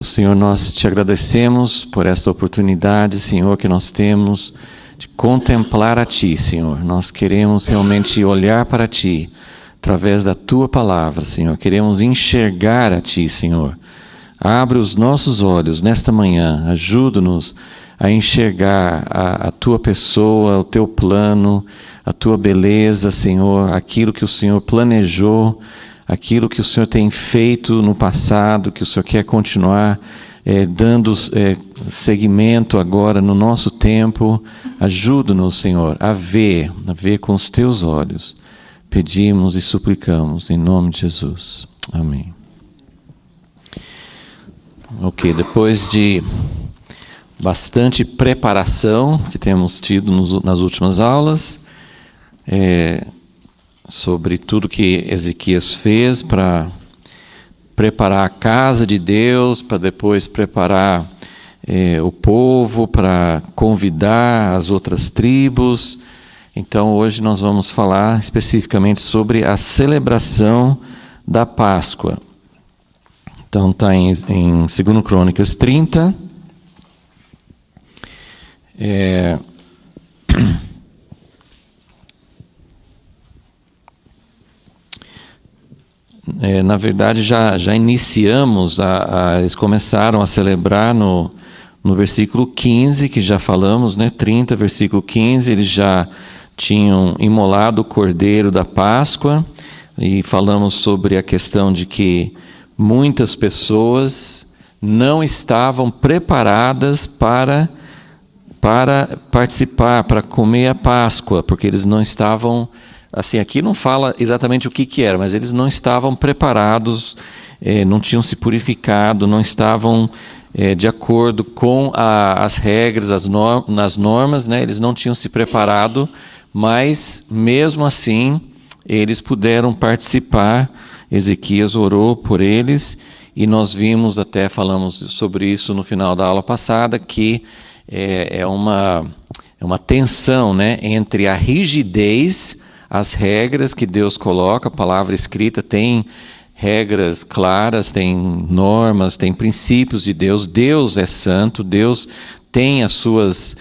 Senhor, nós te agradecemos por esta oportunidade, Senhor, que nós temos de contemplar a Ti, Senhor. Nós queremos realmente olhar para Ti, através da Tua palavra, Senhor. Queremos enxergar a Ti, Senhor. Abre os nossos olhos nesta manhã, ajuda-nos a enxergar a Tua pessoa, o Teu plano, a Tua beleza, Senhor, aquilo que o Senhor planejou, aquilo que o Senhor tem feito no passado, que o Senhor quer continuar dando seguimento agora no nosso tempo. Ajuda-nos, Senhor, a ver com os Teus olhos. Pedimos e suplicamos em nome de Jesus. Amém. Ok, depois de bastante preparação que temos tido nas últimas aulas, sobre tudo que Ezequias fez para preparar a casa de Deus, para depois preparar o povo, para convidar as outras tribos. Então hoje nós vamos falar especificamente sobre a celebração da Páscoa. Então está em 2 Crônicas 30. Na verdade, já iniciamos, eles começaram a celebrar no versículo 15, que já falamos, 30, versículo 15, eles já tinham imolado o cordeiro da Páscoa, e falamos sobre a questão de que muitas pessoas não estavam preparadas para participar, para comer a Páscoa, porque eles não estavam... Assim, aqui não fala exatamente o que era, mas eles não estavam preparados, não tinham se purificado, não estavam de acordo com as regras, nas normas, eles não tinham se preparado, mas mesmo assim eles puderam participar. Ezequias orou por eles e nós vimos, até falamos sobre isso no final da aula passada, que é uma tensão, entre a rigidez, as regras que Deus coloca. A palavra escrita tem regras claras, tem normas, tem princípios de Deus. Deus é santo, Deus tem as suas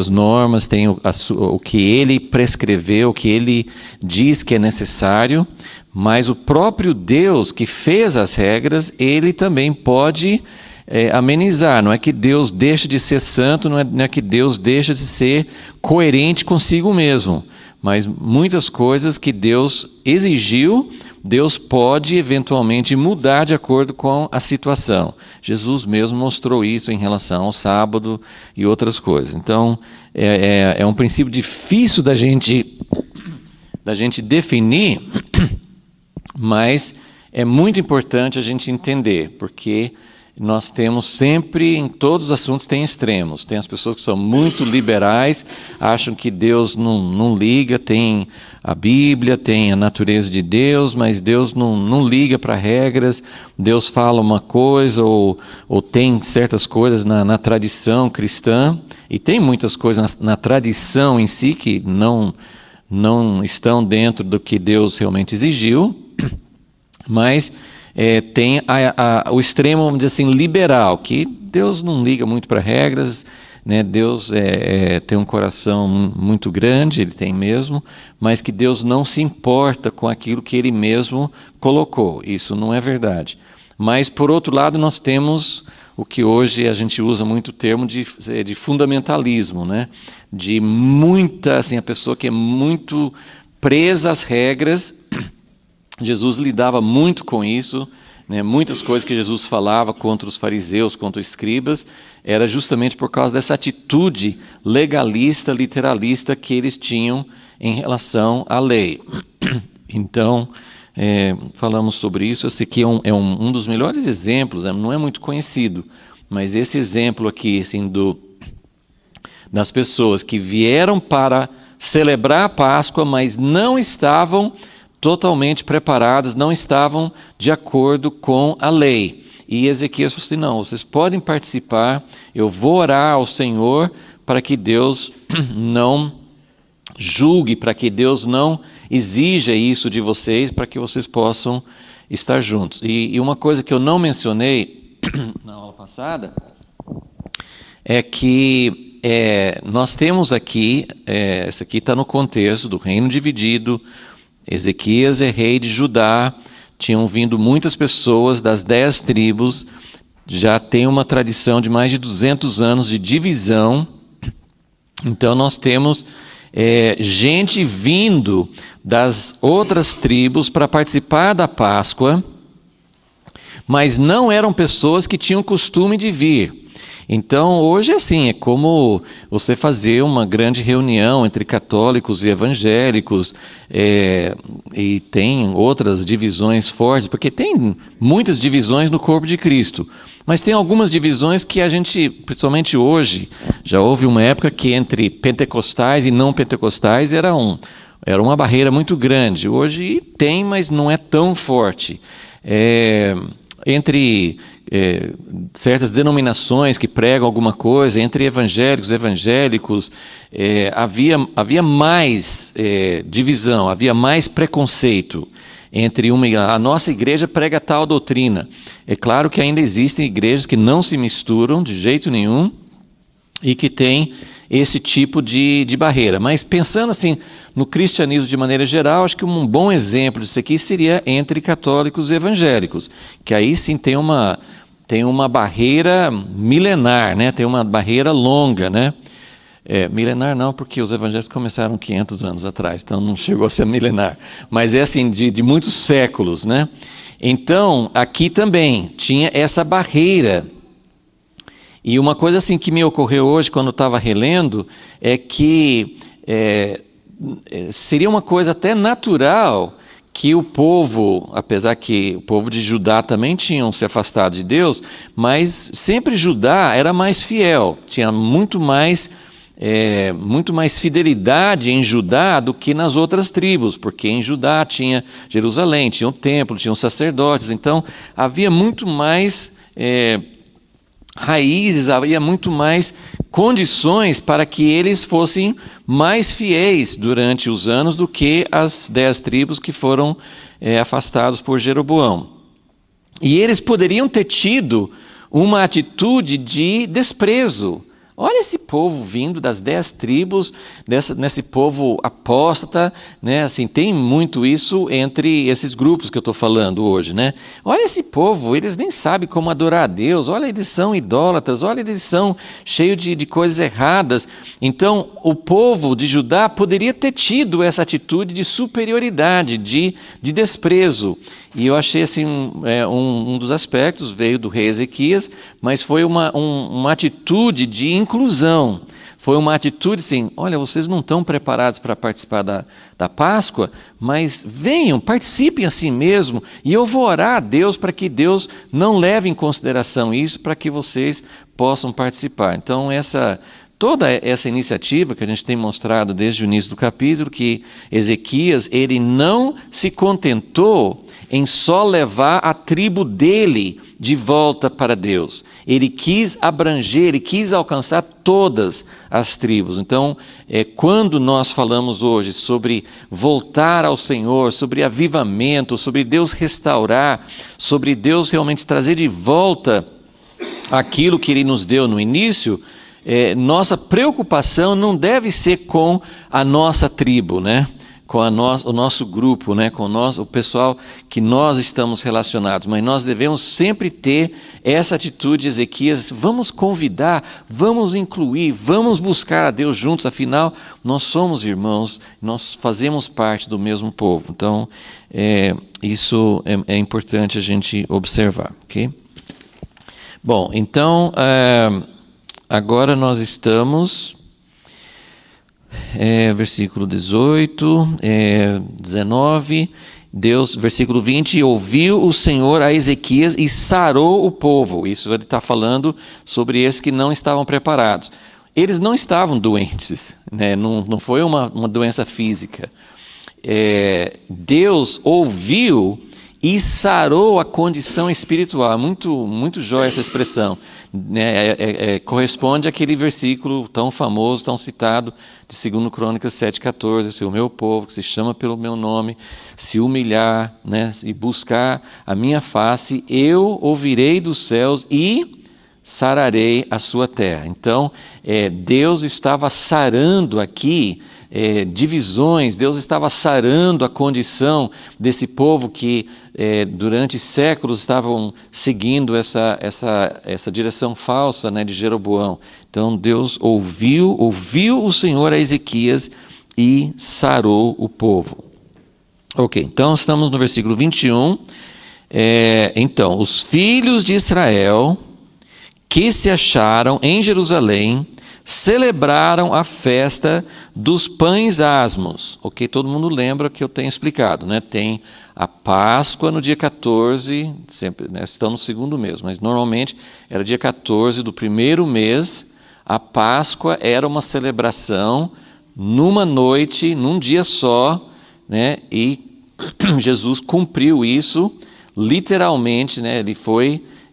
normas, tem o que Ele prescreveu, o que Ele diz que é necessário, mas o próprio Deus que fez as regras, Ele também pode amenizar. Não é que Deus deixa de ser santo, não é que Deus deixa de ser coerente consigo mesmo. Mas muitas coisas que Deus exigiu, Deus pode eventualmente mudar de acordo com a situação. Jesus mesmo mostrou isso em relação ao sábado e outras coisas. Então, é um princípio difícil da gente definir, mas é muito importante a gente entender, porque nós temos sempre, em todos os assuntos, tem extremos. Tem as pessoas que são muito liberais, acham que Deus não liga, tem a Bíblia, tem a natureza de Deus, mas Deus não liga para regras. Deus fala uma coisa, ou tem certas coisas na tradição cristã, e tem muitas coisas na tradição em si que não estão dentro do que Deus realmente exigiu, mas... tem o extremo, vamos dizer assim, liberal, que Deus não liga muito para regras, Deus tem um coração muito grande, Ele tem mesmo, mas que Deus não se importa com aquilo que Ele mesmo colocou. Isso não é verdade. Mas, por outro lado, nós temos o que hoje a gente usa muito o termo de fundamentalismo, de muita, assim, a pessoa que é muito presa às regras. Jesus lidava muito com isso, muitas coisas que Jesus falava contra os fariseus, contra os escribas, era justamente por causa dessa atitude legalista, literalista que eles tinham em relação à lei. Então, falamos sobre isso. Eu sei que é um dos melhores exemplos, não é muito conhecido, mas esse exemplo aqui, assim, das pessoas que vieram para celebrar a Páscoa, mas não estavam totalmente preparados, não estavam de acordo com a lei. E Ezequias falou assim, não, vocês podem participar, eu vou orar ao Senhor para que Deus não julgue, para que Deus não exija isso de vocês, para que vocês possam estar juntos. E uma coisa que eu não mencionei na aula passada, é que nós temos aqui, isso aqui está no contexto do reino dividido. Ezequias é rei de Judá, tinham vindo muitas pessoas das 10 tribos, já tem uma tradição de mais de 200 anos de divisão. Então nós temos gente vindo das outras tribos para participar da Páscoa, mas não eram pessoas que tinham costume de vir. Então, hoje é assim, é como você fazer uma grande reunião entre católicos e evangélicos, e tem outras divisões fortes, porque tem muitas divisões no corpo de Cristo, mas tem algumas divisões que a gente, principalmente hoje, já houve uma época que entre pentecostais e não pentecostais era uma barreira muito grande. Hoje tem, mas não é tão forte. Entre certas denominações que pregam alguma coisa, entre evangélicos, havia mais divisão, havia mais preconceito entre a nossa igreja prega tal doutrina. É claro que ainda existem igrejas que não se misturam de jeito nenhum e que têm esse tipo de barreira. Mas pensando assim no cristianismo de maneira geral, acho que um bom exemplo disso aqui seria entre católicos e evangélicos, que aí sim tem uma barreira milenar, né? Tem uma barreira longa, né? Milenar não, porque os evangélicos começaram 500 anos atrás, então não chegou a ser milenar, mas é assim, de muitos séculos, né? Então, aqui também tinha essa barreira. E uma coisa assim que me ocorreu hoje, quando eu estava relendo, é que seria uma coisa até natural que o povo, apesar que o povo de Judá também tinham se afastado de Deus, mas sempre Judá era mais fiel, tinha muito mais fidelidade em Judá do que nas outras tribos, porque em Judá tinha Jerusalém, tinha o templo, tinha os sacerdotes, então havia muito mais raízes, havia muito mais condições para que eles fossem mais fiéis durante os anos do que as 10 tribos que foram afastados por Jeroboão. E eles poderiam ter tido uma atitude de desprezo. Olha esse povo vindo das 10 tribos, nesse povo apóstata, né? Assim, tem muito isso entre esses grupos que eu estou falando hoje, né? Olha esse povo, eles nem sabem como adorar a Deus, olha, eles são idólatras, olha, eles são cheios de coisas erradas. Então, o povo de Judá poderia ter tido essa atitude de superioridade, de desprezo. E eu achei assim, um dos aspectos, veio do rei Ezequias, mas foi uma atitude de inclusão. Foi uma atitude assim, olha, vocês não estão preparados para participar da Páscoa, mas venham, participem assim mesmo, e eu vou orar a Deus para que Deus não leve em consideração isso, para que vocês possam participar. Então, toda essa iniciativa que a gente tem mostrado desde o início do capítulo, que Ezequias, ele não se contentou em só levar a tribo dele de volta para Deus. Ele quis abranger, ele quis alcançar todas as tribos. Então, quando nós falamos hoje sobre voltar ao Senhor, sobre avivamento, sobre Deus restaurar, sobre Deus realmente trazer de volta aquilo que Ele nos deu no início, nossa preocupação não deve ser com a nossa tribo, né? Com o nosso grupo, né? Com o pessoal que nós estamos relacionados, mas nós devemos sempre ter essa atitude de Ezequias, vamos convidar, vamos incluir, vamos buscar a Deus juntos, afinal, nós somos irmãos, nós fazemos parte do mesmo povo. Então, isso é importante a gente observar, ok? Bom, então, agora nós estamos... versículo 18, 19, Deus, versículo 20, ouviu o Senhor a Ezequias e sarou o povo. Isso ele está falando sobre esses que não estavam preparados. Eles não estavam doentes, né? Não foi uma doença física. Deus ouviu e sarou a condição espiritual. Muito jóia essa expressão, né? Corresponde àquele versículo tão famoso, tão citado, de 2 Crônicas 7,14, se o meu povo, que se chama pelo meu nome, se humilhar, né, e buscar a minha face, eu ouvirei dos céus e sararei a sua terra. Então, Deus estava sarando aqui divisões, Deus estava sarando a condição desse povo que durante séculos estavam seguindo essa direção falsa, né, de Jeroboão. Então Deus ouviu o Senhor a Ezequias e sarou o povo. Ok, então estamos no versículo 21. Então, os filhos de Israel que se acharam em Jerusalém celebraram a festa dos pães asmos. Ok, todo mundo lembra que eu tenho explicado, né? Tem a Páscoa no dia 14, sempre, né, estão no segundo mês, mas normalmente era dia 14 do primeiro mês. A Páscoa era uma celebração numa noite, num dia só, né? E Jesus cumpriu isso literalmente, né?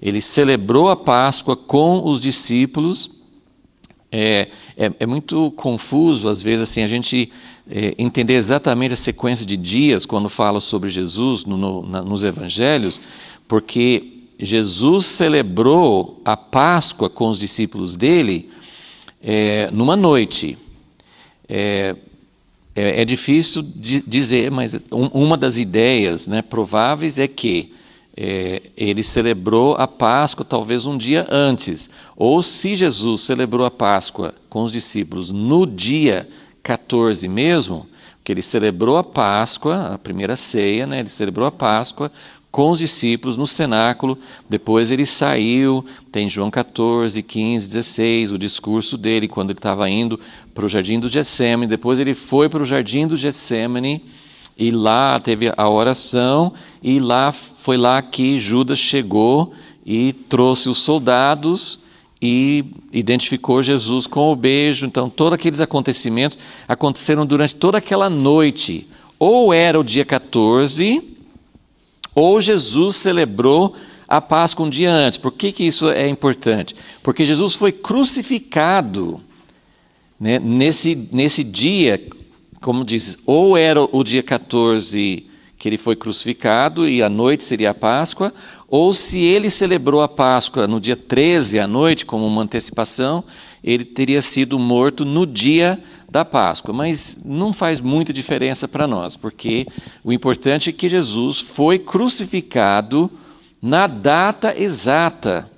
Ele celebrou a Páscoa com os discípulos. É muito confuso, às vezes, assim, a gente entender exatamente a sequência de dias quando fala sobre Jesus nos evangelhos, porque Jesus celebrou a Páscoa com os discípulos dele numa noite. É difícil dizer, mas uma das ideias, né, prováveis é que ele celebrou a Páscoa talvez um dia antes. Ou se Jesus celebrou a Páscoa com os discípulos no dia 14 mesmo, que ele celebrou a Páscoa, a primeira ceia, né, ele celebrou a Páscoa com os discípulos no cenáculo, depois ele saiu, tem João 14, 15, 16, o discurso dele quando ele estava indo para o Jardim do Getsêmani, depois ele foi para o Jardim do Getsêmani, e lá teve a oração, e foi lá que Judas chegou e trouxe os soldados e identificou Jesus com o beijo. Então, todos aqueles acontecimentos aconteceram durante toda aquela noite. Ou era o dia 14, ou Jesus celebrou a Páscoa um dia antes. Por que isso é importante? Porque Jesus foi crucificado, né, nesse dia. Como diz, ou era o dia 14 que ele foi crucificado e à noite seria a Páscoa, ou se ele celebrou a Páscoa no dia 13 à noite, como uma antecipação, ele teria sido morto no dia da Páscoa. Mas não faz muita diferença para nós, porque o importante é que Jesus foi crucificado na data exata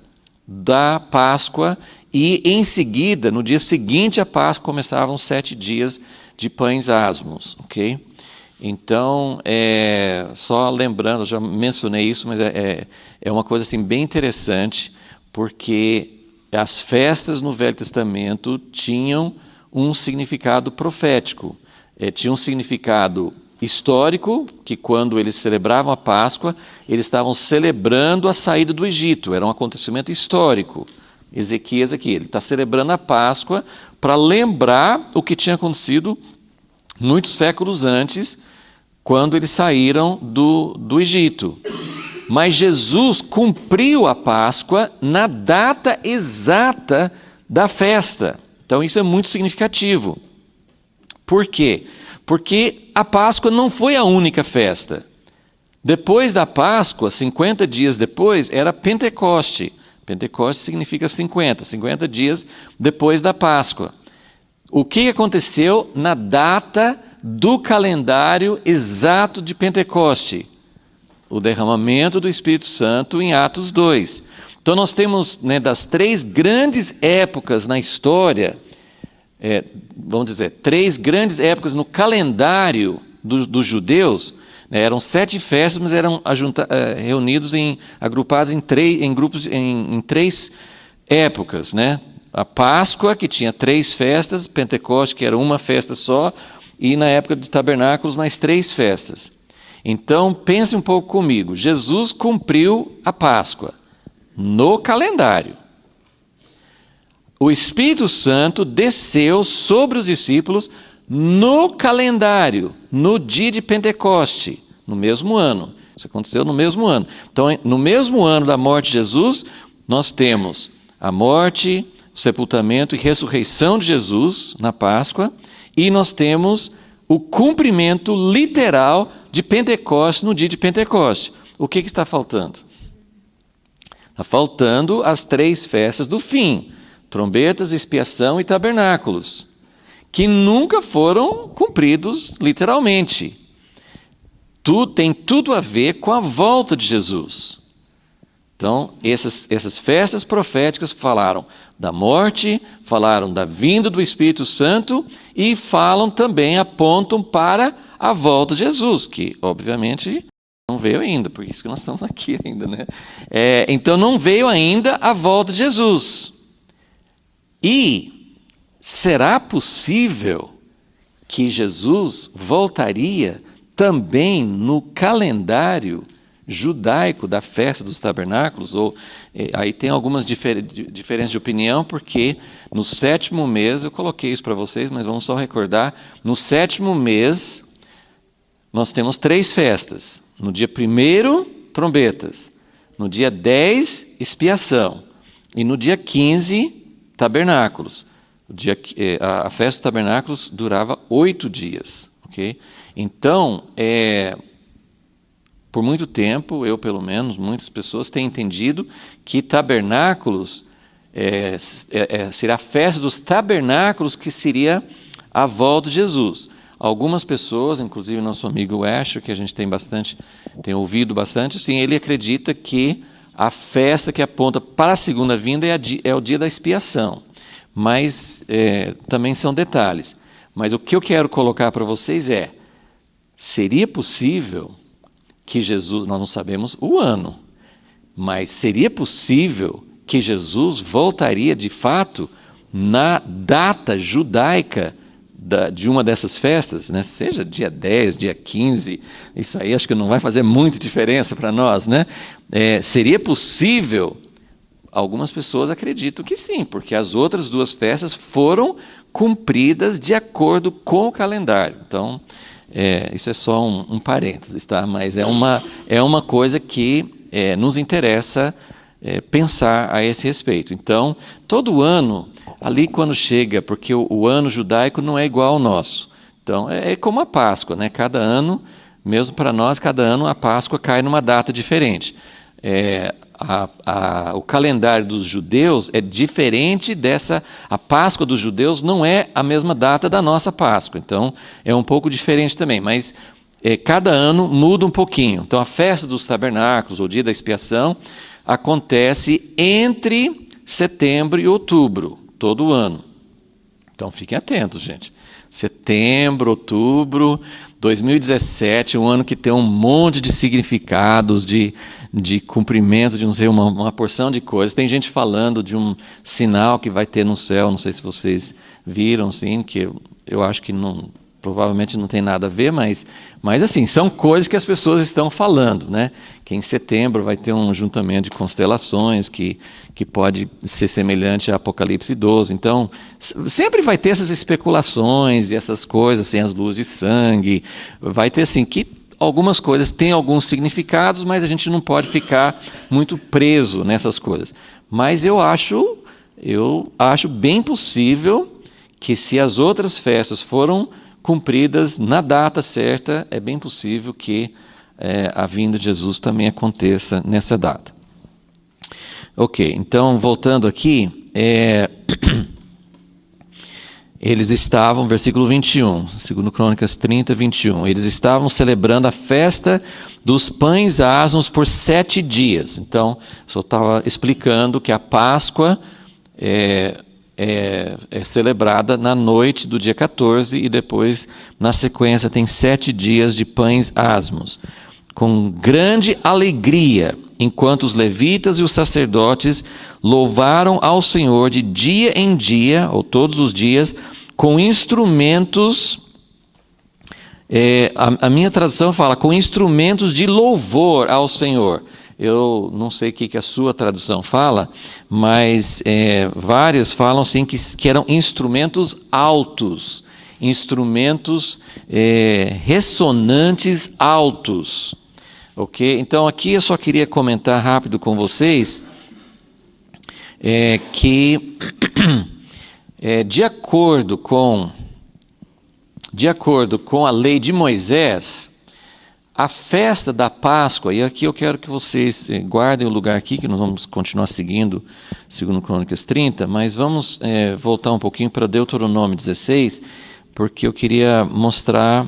da Páscoa e, em seguida, no dia seguinte à Páscoa, começavam 7 dias de pães asmos, ok? Então, só lembrando, eu já mencionei isso, mas é uma coisa assim, bem interessante, porque as festas no Velho Testamento tinham um significado profético, tinha um significado histórico, que quando eles celebravam a Páscoa, eles estavam celebrando a saída do Egito, era um acontecimento histórico. Ezequias aqui, ele está celebrando a Páscoa para lembrar o que tinha acontecido muitos séculos antes, quando eles saíram do Egito. Mas Jesus cumpriu a Páscoa na data exata da festa. Então isso é muito significativo. Por quê? Porque a Páscoa não foi a única festa. Depois da Páscoa, 50 dias depois, era Pentecoste. Pentecoste significa 50 dias depois da Páscoa. O que aconteceu na data do calendário exato de Pentecoste? O derramamento do Espírito Santo em Atos 2. Então nós temos, né, das 3 grandes épocas na história, vamos dizer, 3 grandes épocas no calendário dos judeus. Eram 7 festas, mas eram reunidos, agrupados em grupos em 3 épocas, né? A Páscoa, que tinha 3 festas, Pentecoste, que era uma festa só, e na época de tabernáculos, mais 3 festas. Então, pense um pouco comigo. Jesus cumpriu a Páscoa no calendário. O Espírito Santo desceu sobre os discípulos no calendário, no dia de Pentecoste, no mesmo ano. Isso aconteceu no mesmo ano. Então, no mesmo ano da morte de Jesus, nós temos a morte, o sepultamento e ressurreição de Jesus na Páscoa, e nós temos o cumprimento literal de Pentecostes no dia de Pentecostes. O que está faltando? Está faltando as 3 festas do fim: trombetas, expiação e tabernáculos, que nunca foram cumpridos literalmente. Tem tudo a ver com a volta de Jesus. Então, essas festas proféticas falaram da morte, falaram da vinda do Espírito Santo e apontam para a volta de Jesus, que obviamente não veio ainda, por isso que nós estamos aqui ainda, né? Então não veio ainda a volta de Jesus. E será possível que Jesus voltaria também no calendário judaico da festa dos tabernáculos? Aí tem algumas diferenças de opinião, porque no 7º mês, eu coloquei isso para vocês, mas vamos só recordar, no 7º mês nós temos 3 festas. No dia 1º, trombetas. No dia 10, expiação. E no dia 15, tabernáculos. A festa dos tabernáculos durava 8 dias. Okay? Então, por muito tempo, eu pelo menos, muitas pessoas têm entendido que tabernáculos seria a festa dos tabernáculos, que seria a volta de Jesus. Algumas pessoas, inclusive nosso amigo Asher, que a gente tem ouvido bastante, sim, ele acredita que a festa que aponta para a segunda vinda é o dia da expiação. Mas também são detalhes. Mas o que eu quero colocar para vocês seria possível que Jesus, nós não sabemos o ano, mas seria possível que Jesus voltaria de fato na data judaica de uma dessas festas, né? Seja dia 10, dia 15, isso aí acho que não vai fazer muita diferença para nós, né? Seria possível? Algumas pessoas acreditam que sim, porque as outras 2 festas foram cumpridas de acordo com o calendário. Então, isso é só um parênteses, tá? Mas é uma coisa que nos interessa pensar a esse respeito. Então, todo ano, ali quando chega, porque o ano judaico não é igual ao nosso. Então, é como a Páscoa, né? Cada ano, mesmo para nós, cada ano a Páscoa cai numa data diferente. O calendário dos judeus é diferente a Páscoa dos judeus não é a mesma data da nossa Páscoa. Então, é um pouco diferente também, mas cada ano muda um pouquinho. Então, a festa dos tabernáculos, ou dia da expiação, acontece entre setembro e outubro, todo ano. Então, fiquem atentos, gente. Setembro, outubro, 2017, um ano que tem um monte de significados, de cumprimento de, não sei, uma porção de coisas. Tem gente falando de um sinal que vai ter no céu, não sei se vocês viram, sim, que eu acho que provavelmente não tem nada a ver, mas assim, são coisas que as pessoas estão falando, né? Que em setembro vai ter um juntamento de constelações que pode ser semelhante a Apocalipse 12. Então, sempre vai ter essas especulações e essas coisas, assim, as luzes de sangue. Vai ter, assim, que algumas coisas têm alguns significados, mas a gente não pode ficar muito preso nessas coisas. Mas eu acho bem possível que, se as outras festas foram cumpridas na data certa, é bem possível que a vinda de Jesus também aconteça nessa data. Ok, então, voltando aqui, eles estavam, versículo 21, segundo Crônicas 30, 21, eles estavam celebrando a festa dos pães asmos por 7 dias. Então, só estava explicando que a Páscoa é celebrada na noite do dia 14 e depois, na sequência, tem 7 dias de pães asmos. Com grande alegria, enquanto os levitas e os sacerdotes louvaram ao Senhor de dia em dia, ou todos os dias, com instrumentos, a minha tradução fala, com instrumentos de louvor ao Senhor. Eu não sei o que a sua tradução fala, mas várias falam assim que eram instrumentos altos, instrumentos ressonantes altos. Ok? Então aqui eu só queria comentar rápido com vocês que de acordo com a lei de Moisés, a festa da Páscoa, e aqui eu quero que vocês guardem o lugar aqui, que nós vamos continuar seguindo, segundo Crônicas 30, mas vamos voltar um pouquinho para Deuteronômio 16, porque eu queria mostrar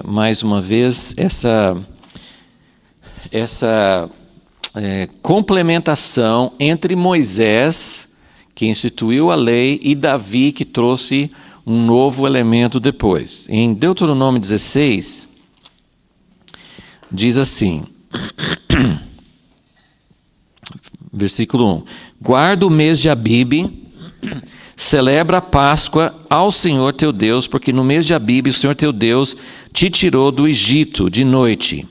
mais uma vez essa complementação entre Moisés, que instituiu a lei, e Davi, que trouxe um novo elemento depois. Em Deuteronômio 16, diz assim, versículo 1: Guarda o mês de Abibe, celebra a Páscoa ao Senhor teu Deus, porque no mês de Abibe o Senhor teu Deus te tirou do Egito de noite.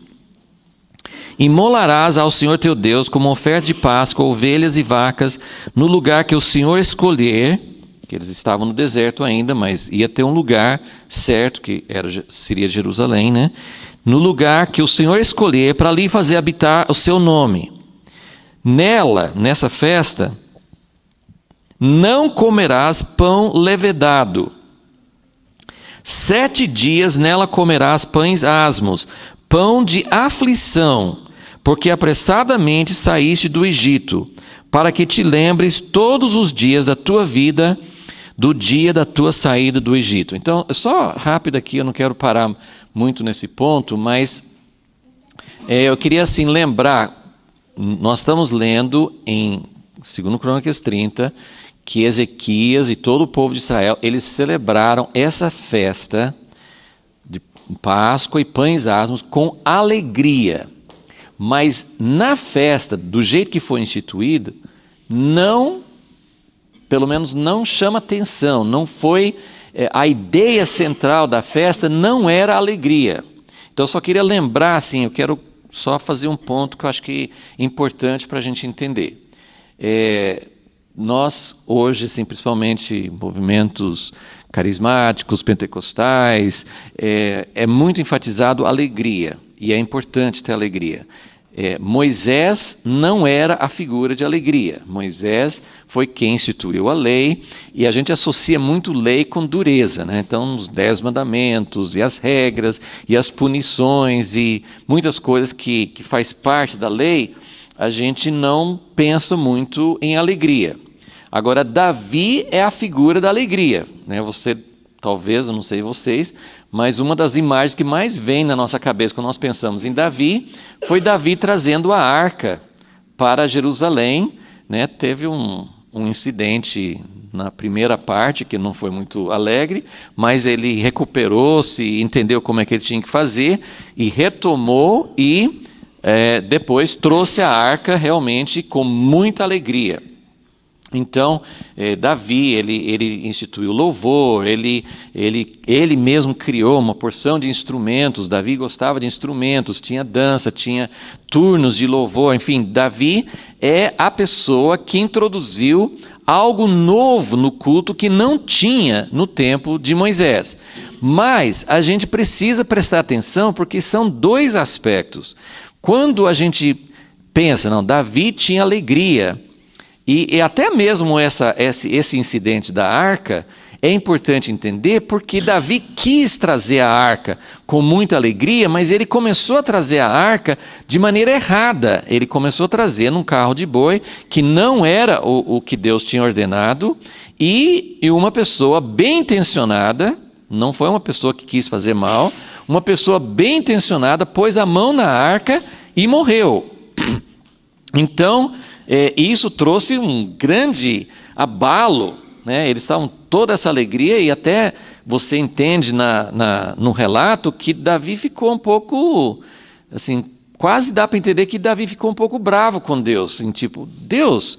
Imolarás ao Senhor teu Deus como oferta de Páscoa ovelhas e vacas no lugar que o Senhor escolher, que eles estavam no deserto ainda, mas ia ter um lugar certo, que seria Jerusalém, né? No lugar que o Senhor escolher para ali fazer habitar o seu nome. Nessa festa, não comerás pão levedado. 7 dias nela comerás pães asmos, pão de aflição, porque apressadamente saíste do Egito, para que te lembres todos os dias da tua vida, do dia da tua saída do Egito. Então, só rápido aqui, eu não quero parar muito nesse ponto, mas eu queria assim lembrar, nós estamos lendo em 2 Crônicas 30, que Ezequias e todo o povo de Israel, eles celebraram essa festa de Páscoa e pães asmos com alegria. Mas na festa, do jeito que foi instituída, pelo menos não chama atenção, não foi, a ideia central da festa não era a alegria. Então eu só queria lembrar, assim, eu quero só fazer um ponto que eu acho que é importante para a gente entender. Nós hoje, assim, principalmente movimentos carismáticos, pentecostais, é muito enfatizado a alegria, e é importante ter alegria. Moisés não era a figura de alegria. Moisés foi quem instituiu a lei, e a gente associa muito lei com dureza, né? Então, os 10 mandamentos, e as regras, e as punições, e muitas coisas que faz parte da lei, a gente não pensa muito em alegria. Agora, Davi é a figura da alegria, né? Você, talvez, eu não sei vocês, mas uma das imagens que mais vem na nossa cabeça quando nós pensamos em Davi, foi Davi trazendo a arca para Jerusalém, né? Teve um incidente na primeira parte, que não foi muito alegre, mas ele recuperou-se, entendeu como é que ele tinha que fazer, e retomou, e depois trouxe a arca realmente com muita alegria. Então, Davi, ele instituiu louvor, ele mesmo criou uma porção de instrumentos. Davi gostava de instrumentos, tinha dança, tinha turnos de louvor. Enfim, Davi é a pessoa que introduziu algo novo no culto que não tinha no tempo de Moisés. Mas a gente precisa prestar atenção, porque são 2 aspectos. Quando a gente pensa, não, Davi tinha alegria, e até mesmo esse incidente da arca é importante entender, porque Davi quis trazer a arca com muita alegria, mas ele começou a trazer a arca de maneira errada. Ele começou a trazer num carro de boi, que não era o que Deus tinha ordenado, e uma pessoa bem intencionada, não foi uma pessoa que quis fazer mal, uma pessoa bem intencionada pôs a mão na arca e morreu. Então, isso trouxe um grande abalo, né? Eles estavam toda essa alegria, e até você entende no relato que Davi ficou um pouco, assim, quase dá para entender que Davi ficou um pouco bravo com Deus, assim, tipo, Deus,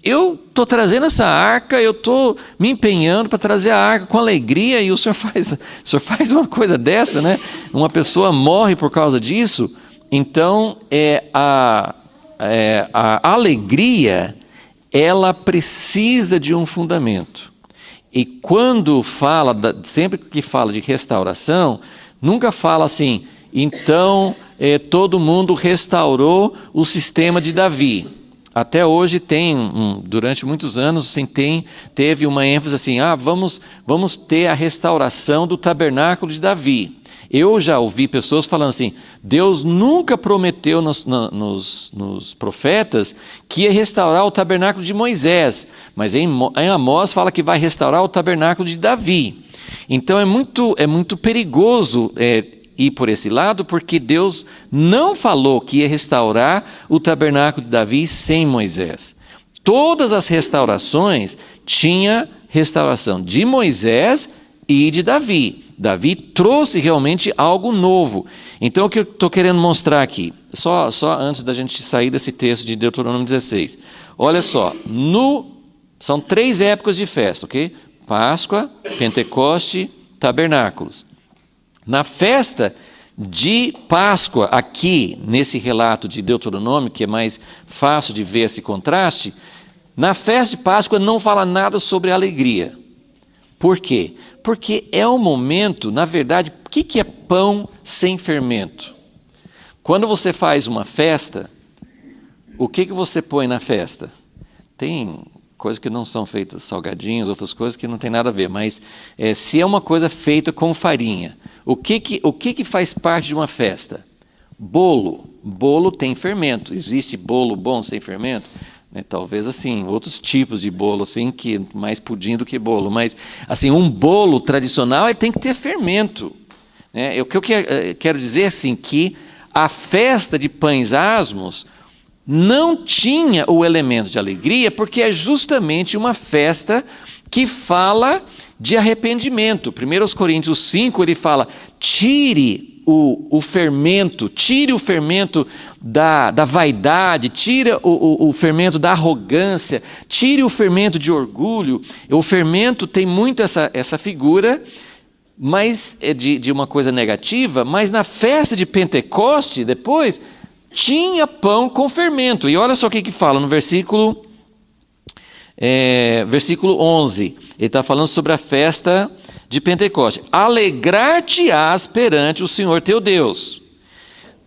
eu estou trazendo essa arca, eu estou me empenhando para trazer a arca com alegria, e o senhor faz uma coisa dessa, né? Uma pessoa morre por causa disso. Então, a alegria, ela precisa de um fundamento. E quando sempre que fala de restauração, nunca fala assim, então todo mundo restaurou o sistema de Davi. Até hoje durante muitos anos, assim, teve uma ênfase assim, vamos ter a restauração do tabernáculo de Davi. Eu já ouvi pessoas falando assim, Deus nunca prometeu nos profetas que ia restaurar o tabernáculo de Moisés, mas em Amós fala que vai restaurar o tabernáculo de Davi. Então é muito perigoso ir por esse lado, porque Deus não falou que ia restaurar o tabernáculo de Davi sem Moisés. Todas as restaurações tinha restauração de Moisés e de Davi. Davi trouxe realmente algo novo. Então o que eu estou querendo mostrar aqui, só antes da gente sair desse texto de Deuteronômio 16. Olha só, são 3 épocas de festa, ok? Páscoa, Pentecoste, Tabernáculos. Na festa de Páscoa, aqui nesse relato de Deuteronômio, que é mais fácil de ver esse contraste, na festa de Páscoa não fala nada sobre alegria. Por quê? Porque é um momento, na verdade, o que é pão sem fermento? Quando você faz uma festa, o que você põe na festa? Tem coisas que não são feitas salgadinhos, outras coisas que não tem nada a ver, mas se é uma coisa feita com farinha, o que faz parte de uma festa? Bolo. Bolo tem fermento. Existe bolo bom sem fermento? Talvez assim, outros tipos de bolo, assim, que mais pudim do que bolo, mas assim, um bolo tradicional tem que ter fermento. O que eu quero dizer assim, que a festa de pães asmos não tinha o elemento de alegria, porque é justamente uma festa que fala de arrependimento. 1 Coríntios 5, ele fala, tire o fermento da vaidade, tira o fermento da arrogância, tire o fermento de orgulho. O fermento tem muito essa figura, mas de uma coisa negativa, mas na festa de Pentecoste, depois, tinha pão com fermento. E olha só o que fala no versículo 11. Ele está falando sobre a festa de Pentecoste. Alegrar-te-ás perante o Senhor teu Deus.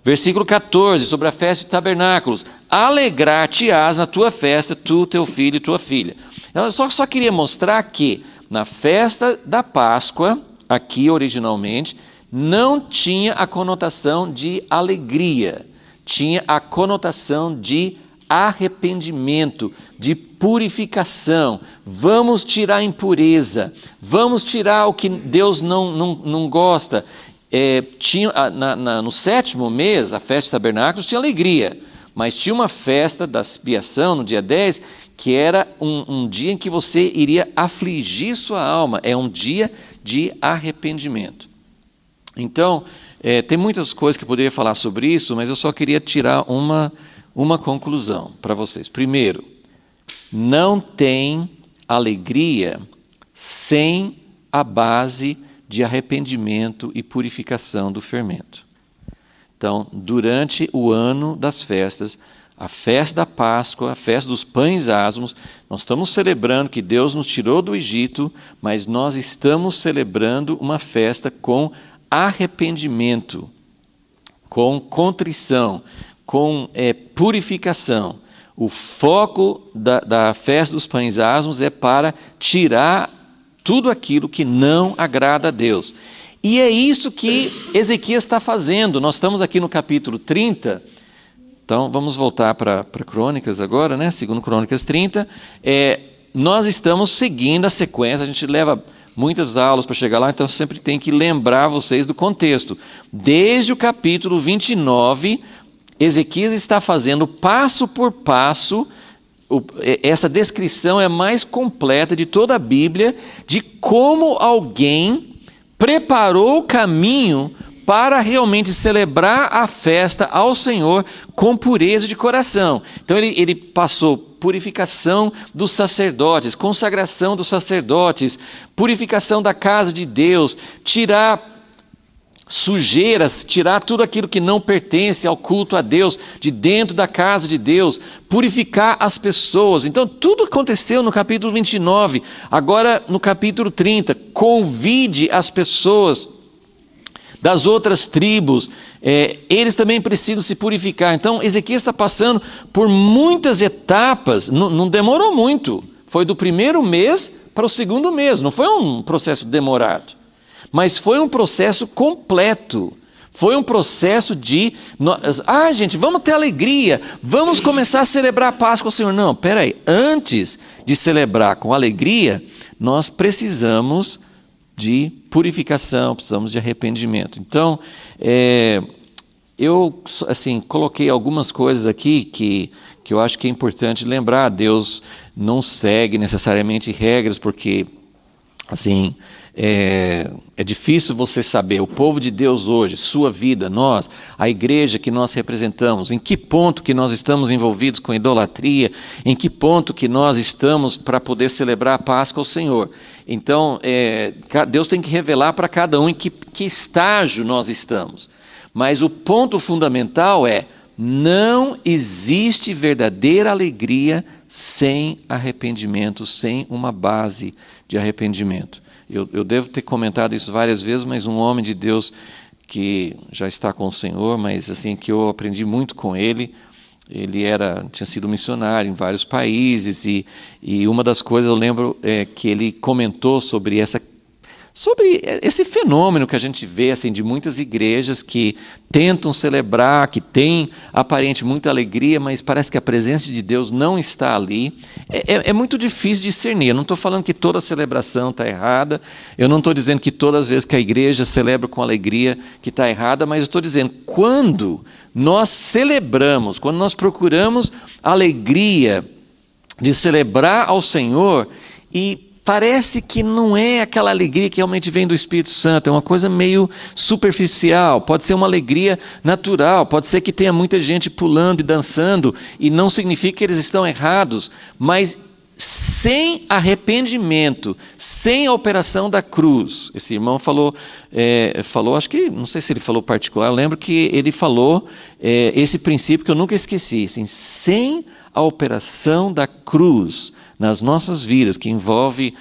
Versículo 14, sobre a festa de tabernáculos. Alegrar-te-ás na tua festa, tu, teu filho e tua filha. Eu só queria mostrar que na festa da Páscoa, aqui originalmente, não tinha a conotação de alegria. Tinha a conotação de arrependimento, de purificação. Vamos tirar a impureza, vamos tirar o que Deus não gosta. No 7º mês, a festa de tabernáculos tinha alegria, mas tinha uma festa da expiação no dia 10, que era um dia em que você iria afligir sua alma, é um dia de arrependimento. Então, tem muitas coisas que eu poderia falar sobre isso, mas eu só queria tirar uma conclusão para vocês. Primeiro, não tem alegria sem a base de arrependimento e purificação do fermento. Então, durante o ano das festas, a festa da Páscoa, a festa dos pães asmos, nós estamos celebrando que Deus nos tirou do Egito, mas nós estamos celebrando uma festa com arrependimento, com contrição, com purificação. O foco da festa dos pães asmos é para tirar tudo aquilo que não agrada a Deus. E é isso que Ezequias está fazendo. Nós estamos aqui no capítulo 30, então vamos voltar para Crônicas agora, né? 2 Crônicas 30. Nós estamos seguindo a sequência, a gente leva muitas aulas para chegar lá, então sempre tem que lembrar vocês do contexto. Desde o capítulo 29, Ezequias está fazendo passo por passo, essa descrição é mais completa de toda a Bíblia, de como alguém preparou o caminho para realmente celebrar a festa ao Senhor com pureza de coração. Então ele passou purificação dos sacerdotes, consagração dos sacerdotes, purificação da casa de Deus, tirar sujeiras, tirar tudo aquilo que não pertence ao culto a Deus, de dentro da casa de Deus, purificar as pessoas. Então tudo aconteceu no capítulo 29, agora no capítulo 30, convide as pessoas das outras tribos, eles também precisam se purificar. Então, Ezequias está passando por muitas etapas, não demorou muito, foi do primeiro mês para o segundo mês, não foi um processo demorado, mas foi um processo completo. Foi um processo de, gente, vamos ter alegria, vamos começar a celebrar a Páscoa ao Senhor. Não, peraí, antes de celebrar com alegria, nós precisamos de purificação, precisamos de arrependimento. Então, eu assim, coloquei algumas coisas aqui que eu acho que é importante lembrar. Deus não segue necessariamente regras, porque assim, é difícil você saber, o povo de Deus hoje, sua vida, nós, a igreja que nós representamos, em que ponto que nós estamos envolvidos com idolatria, em que ponto que nós estamos para poder celebrar a Páscoa ao Senhor. Então, Deus tem que revelar para cada um em que estágio nós estamos. Mas o ponto fundamental é, não existe verdadeira alegria sem arrependimento, sem uma base de arrependimento. Eu devo ter comentado isso várias vezes, mas um homem de Deus que já está com o Senhor, mas assim, que eu aprendi muito com ele, tinha sido missionário em vários países, e uma das coisas eu lembro que ele comentou sobre esse fenômeno que a gente vê assim, de muitas igrejas que tentam celebrar, que têm aparente muita alegria, mas parece que a presença de Deus não está ali. É muito difícil discernir. Eu não estou falando que toda celebração está errada, eu não estou dizendo que todas as vezes que a igreja celebra com alegria que está errada, mas eu estou dizendo, quando nós celebramos, quando nós procuramos a alegria de celebrar ao Senhor, e parece que não é aquela alegria que realmente vem do Espírito Santo, é uma coisa meio superficial, pode ser uma alegria natural, pode ser que tenha muita gente pulando e dançando, e não significa que eles estão errados, mas sem arrependimento, sem a operação da cruz. Esse irmão falou, acho que, não sei se ele falou particular, eu lembro que ele falou esse princípio que eu nunca esqueci, assim, sem a operação da cruz nas nossas vidas, que envolve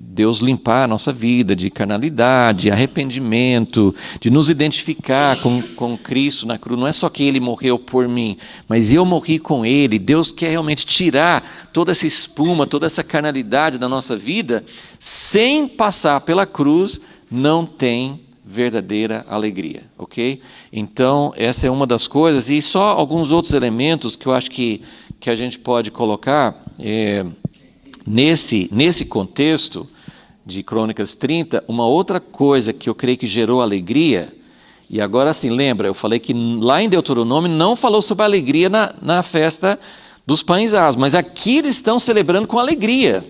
Deus limpar a nossa vida de carnalidade, arrependimento, de nos identificar com Cristo na cruz. Não é só que Ele morreu por mim, mas eu morri com Ele. Deus quer realmente tirar toda essa espuma, toda essa carnalidade da nossa vida, sem passar pela cruz, não tem verdadeira alegria, ok? Então, essa é uma das coisas, e só alguns outros elementos que eu acho que a gente pode colocar nesse contexto de Crônicas 30, uma outra coisa que eu creio que gerou alegria, e agora assim, lembra, eu falei que lá em Deuteronômio não falou sobre a alegria na festa dos pães asmos, mas aqui eles estão celebrando com alegria,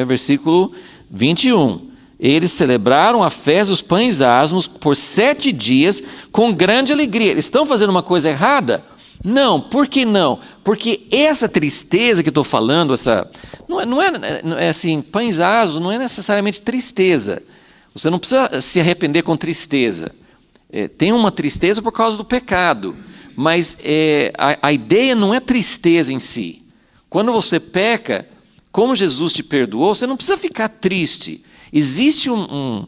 versículo 21, eles celebraram a festa dos pães asmos por 7 dias com grande alegria. Eles estão fazendo uma coisa errada? Não, por que não? Porque essa tristeza que eu estou falando, não é assim, pães asmos não é necessariamente tristeza. Você não precisa se arrepender com tristeza. Tem uma tristeza por causa do pecado, mas a ideia não é tristeza em si. Quando você peca, como Jesus te perdoou, você não precisa ficar triste. Existe um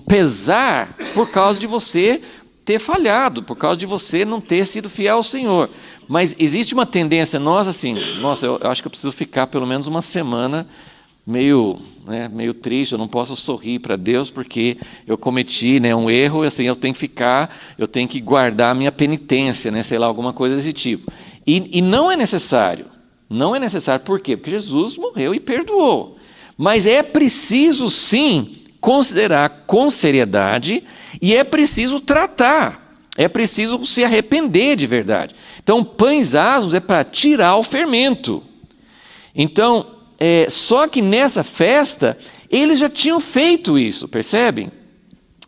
pesar por causa de você ter falhado, por causa de você não ter sido fiel ao Senhor. Mas existe uma tendência nossa assim, eu acho que eu preciso ficar pelo menos uma semana meio triste, eu não posso sorrir para Deus porque eu cometi um erro, assim, eu tenho que guardar a minha penitência, sei lá, alguma coisa desse tipo. E não é necessário, por quê? Porque Jesus morreu e perdoou. Mas é preciso, sim, considerar com seriedade e é preciso tratar, é preciso se arrepender de verdade. Então, pães asmos é para tirar o fermento. Então, só que nessa festa, eles já tinham feito isso, percebem?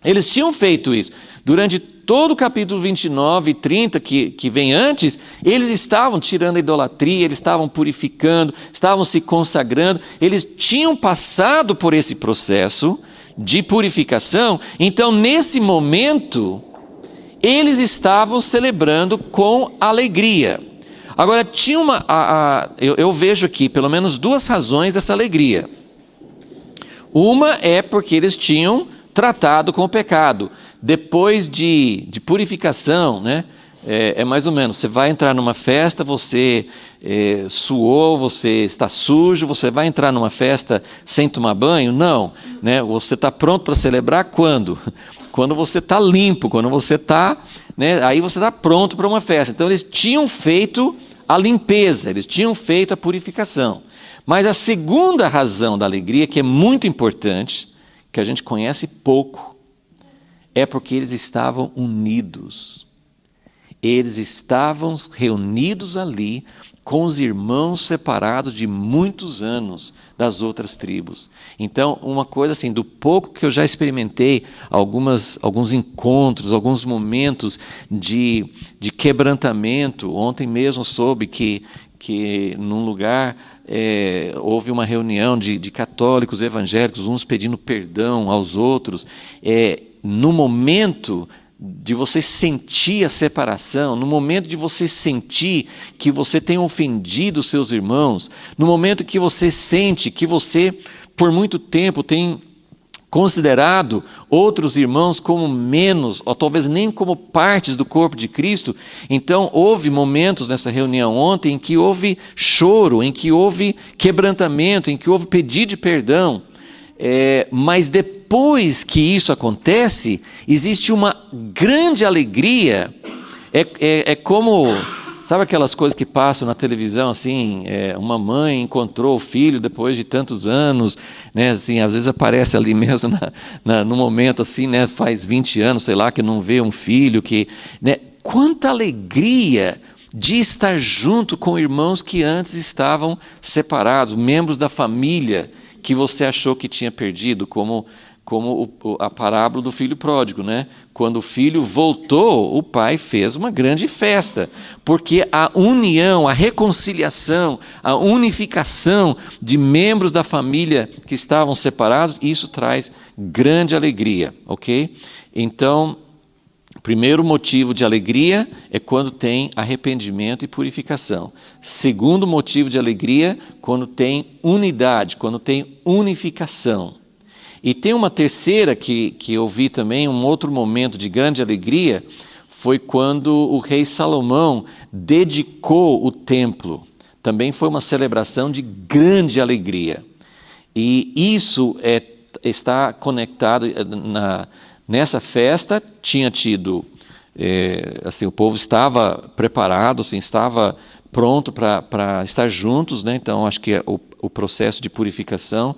Eles tinham feito isso. Durante todo o capítulo 29 e 30, que vem antes, eles estavam tirando a idolatria, eles estavam purificando, estavam se consagrando, eles tinham passado por esse processo de purificação, então nesse momento, eles estavam celebrando com alegria. Agora, tinha eu vejo aqui pelo menos 2 razões dessa alegria. Uma é porque eles tinham tratado com o pecado. Depois de purificação, né? É mais ou menos, você vai entrar numa festa, você suou, você está sujo, você vai entrar numa festa sem tomar banho? Não, né? Você está pronto para celebrar quando? Quando você está limpo, quando você está, né? Aí você está pronto para uma festa. Então eles tinham feito a limpeza, eles tinham feito a purificação. Mas a segunda razão da alegria, que é muito importante, que a gente conhece pouco, é porque eles estavam unidos. Eles estavam reunidos ali com os irmãos separados de muitos anos das outras tribos. Então, uma coisa assim, do pouco que eu já experimentei, alguns encontros, alguns momentos de quebrantamento. Ontem mesmo soube que num lugar houve uma reunião de católicos evangélicos, uns pedindo perdão aos outros. No momento de você sentir a separação, no momento de você sentir que você tem ofendido os seus irmãos, no momento que você sente que você, por muito tempo, tem considerado outros irmãos como menos, ou talvez nem como partes do corpo de Cristo. Então, houve momentos nessa reunião ontem em que houve choro, em que houve quebrantamento, em que houve pedido de perdão. Mas depois que isso acontece, existe uma grande alegria. É como, sabe aquelas coisas que passam na televisão, assim, uma mãe encontrou o filho depois de tantos anos, né, assim, às vezes aparece ali mesmo no momento, assim, né, faz 20 anos, sei lá, que não vê um filho, né, quanta alegria de estar junto com irmãos que antes estavam separados, membros da família que você achou que tinha perdido, como a parábola do filho pródigo, né? Quando o filho voltou, o pai fez uma grande festa, porque a união, a reconciliação, a unificação de membros da família que estavam separados, isso traz grande alegria, ok? Então, primeiro motivo de alegria é quando tem arrependimento e purificação. Segundo motivo de alegria, quando tem unidade, quando tem unificação. E tem uma terceira que eu vi também, um outro momento de grande alegria, foi quando o rei Salomão dedicou o templo. Também foi uma celebração de grande alegria. E isso está conectado nessa festa. Tinha tido, assim, o povo estava preparado, assim, estava pronto para estar juntos, né? Então acho que o processo de purificação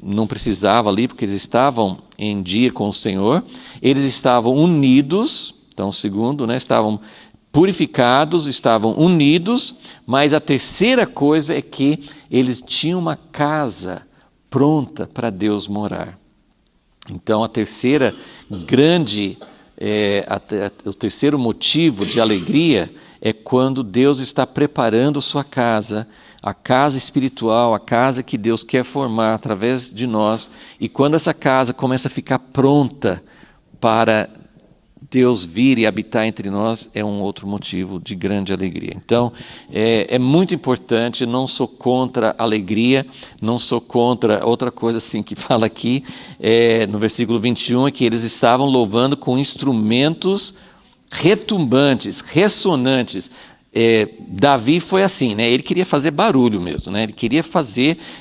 não precisava ali, porque eles estavam em dia com o Senhor, eles estavam unidos. Então, segundo, né, estavam purificados, estavam unidos, mas a terceira coisa é que eles tinham uma casa pronta para Deus morar. Então, a terceira grande, o terceiro motivo de alegria é quando Deus está preparando sua casa, a casa espiritual, a casa que Deus quer formar através de nós, e quando essa casa começa a ficar pronta para Deus vir e habitar entre nós, é um outro motivo de grande alegria. Então, é muito importante. Não sou contra a alegria, não sou contra outra coisa assim que fala aqui, no versículo 21, é que eles estavam louvando com instrumentos retumbantes, ressonantes. Davi foi assim, né? Ele queria fazer barulho mesmo, né?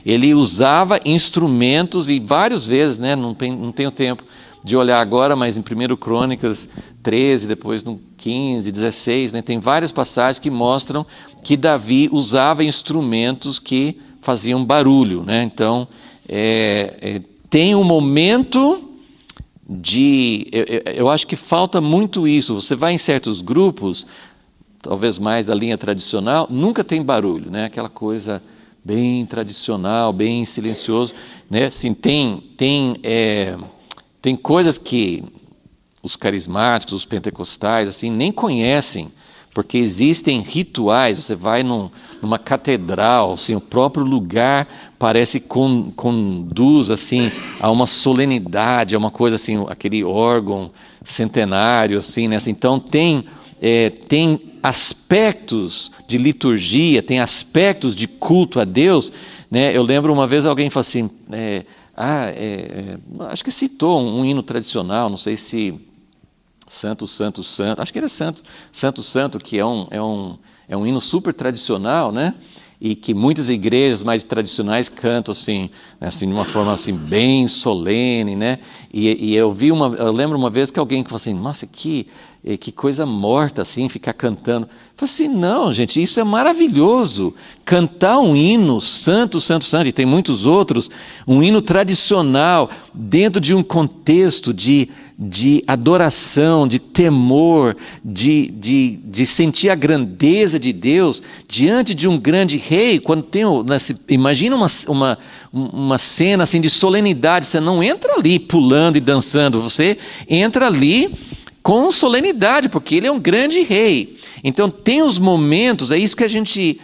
Ele usava instrumentos, e várias vezes, né? Não tenho tempo de olhar agora, mas em 1 Crônicas 13, depois no 15, 16, né? Tem várias passagens que mostram que Davi usava instrumentos que faziam barulho, né? Então, tem um momento eu acho que falta muito isso. Você vai em certos grupos, talvez mais da linha tradicional, nunca tem barulho, né? Aquela coisa bem tradicional, bem silencioso, né? Assim, tem coisas que os carismáticos, os pentecostais, assim, nem conhecem, porque existem rituais. Você vai numa catedral, assim, o próprio lugar parece conduz assim a uma solenidade, a uma coisa assim, aquele órgão centenário, assim, né? Então tem aspectos de liturgia, tem aspectos de culto a Deus, né? Eu lembro uma vez alguém falou assim, acho que citou um hino tradicional, não sei se Santo, Santo, Santo, acho que era Santo, Santo, Santo, que é um hino super tradicional, né? E que muitas igrejas mais tradicionais cantam assim de uma forma assim bem solene, né? E eu lembro uma vez que alguém falou assim, nossa, que coisa morta assim, ficar cantando. Eu falei assim, não, gente, isso é maravilhoso. Cantar um hino santo, santo, santo, e tem muitos outros, um hino tradicional dentro de um contexto de adoração, de temor, de sentir a grandeza de Deus diante de um grande rei. Quando imagina uma cena assim de solenidade, você não entra ali pulando e dançando, você entra ali com solenidade, porque ele é um grande rei. Então tem os momentos, é isso que a gente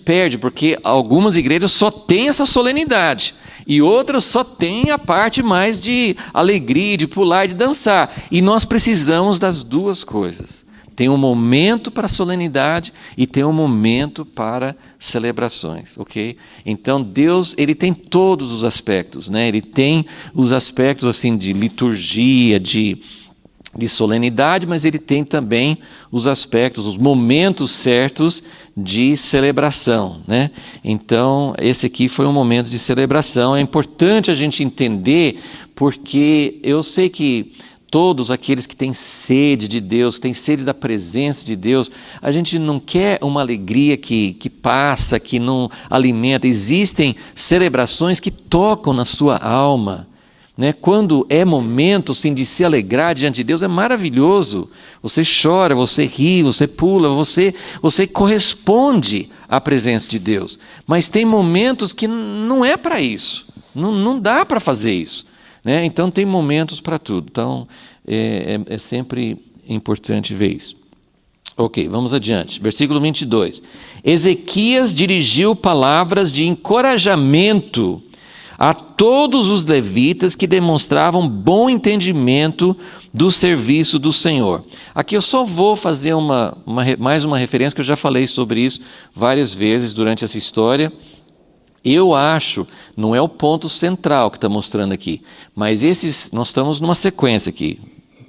perde, porque algumas igrejas só têm essa solenidade e outras só têm a parte mais de alegria, de pular e de dançar. E nós precisamos das duas coisas. Tem um momento para solenidade e tem um momento para celebrações, ok? Então Deus, ele tem todos os aspectos, né? Ele tem os aspectos assim de liturgia, de solenidade, mas ele tem também os aspectos, os momentos certos de celebração, né? Então, esse aqui foi um momento de celebração. É importante a gente entender, porque eu sei que todos aqueles que têm sede de Deus, que têm sede da presença de Deus, a gente não quer uma alegria que passa, que não alimenta. Existem celebrações que tocam na sua alma, né? Quando é momento sim, de se alegrar diante de Deus, é maravilhoso. Você chora, você ri, você pula, você corresponde à presença de Deus. Mas tem momentos que não é para isso, não dá para fazer isso, né? Então tem momentos para tudo. Então é sempre importante ver isso. Ok, vamos adiante. Versículo 22. Ezequias dirigiu palavras de encorajamento a todos os levitas que demonstravam bom entendimento do serviço do Senhor. Aqui eu só vou fazer mais uma referência, que eu já falei sobre isso várias vezes durante essa história. Eu acho, não é o ponto central que está mostrando aqui, mas nós estamos numa sequência aqui.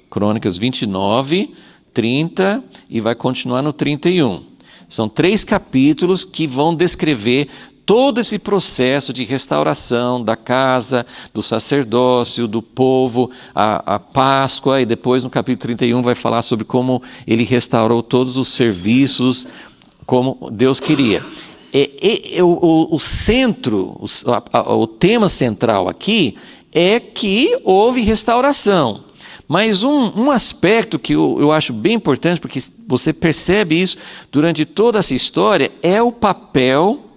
Crônicas 29, 30 e vai continuar no 31. São 3 capítulos que vão descrever todo esse processo de restauração da casa, do sacerdócio, do povo, a Páscoa, e depois no capítulo 31 vai falar sobre como ele restaurou todos os serviços como Deus queria. O centro, o tema central aqui é que houve restauração. Mas um aspecto que eu acho bem importante, porque você percebe isso durante toda essa história, é o papel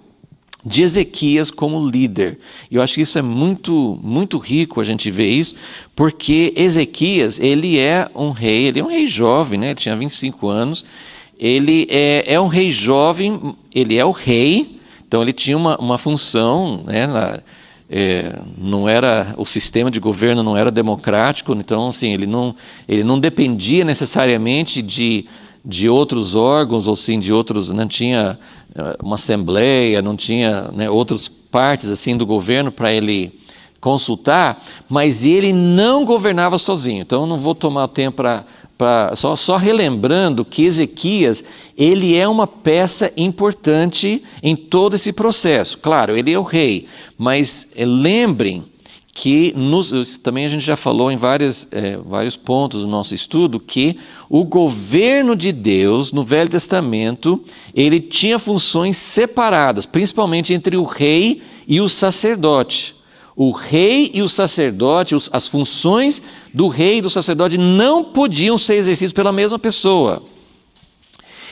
de Ezequias como líder. Eu acho que isso é muito, muito rico a gente ver isso, porque Ezequias, ele é um rei jovem, né? Ele tinha 25 anos, ele é um rei jovem, ele é o rei, então ele tinha uma função, né? Não era, o sistema de governo não era democrático, então assim, ele não dependia necessariamente de outros órgãos, ou sim, de outros, não tinha uma assembleia, não tinha, né, outras partes assim do governo para ele consultar, mas ele não governava sozinho. Então eu não vou tomar o tempo só relembrando que Ezequias, ele é uma peça importante em todo esse processo. Claro, ele é o rei, mas lembrem que também a gente já falou em vários pontos do nosso estudo, que o governo de Deus no Velho Testamento, ele tinha funções separadas, principalmente entre o rei e o sacerdote. O rei e o sacerdote, as funções do rei e do sacerdote não podiam ser exercidas pela mesma pessoa.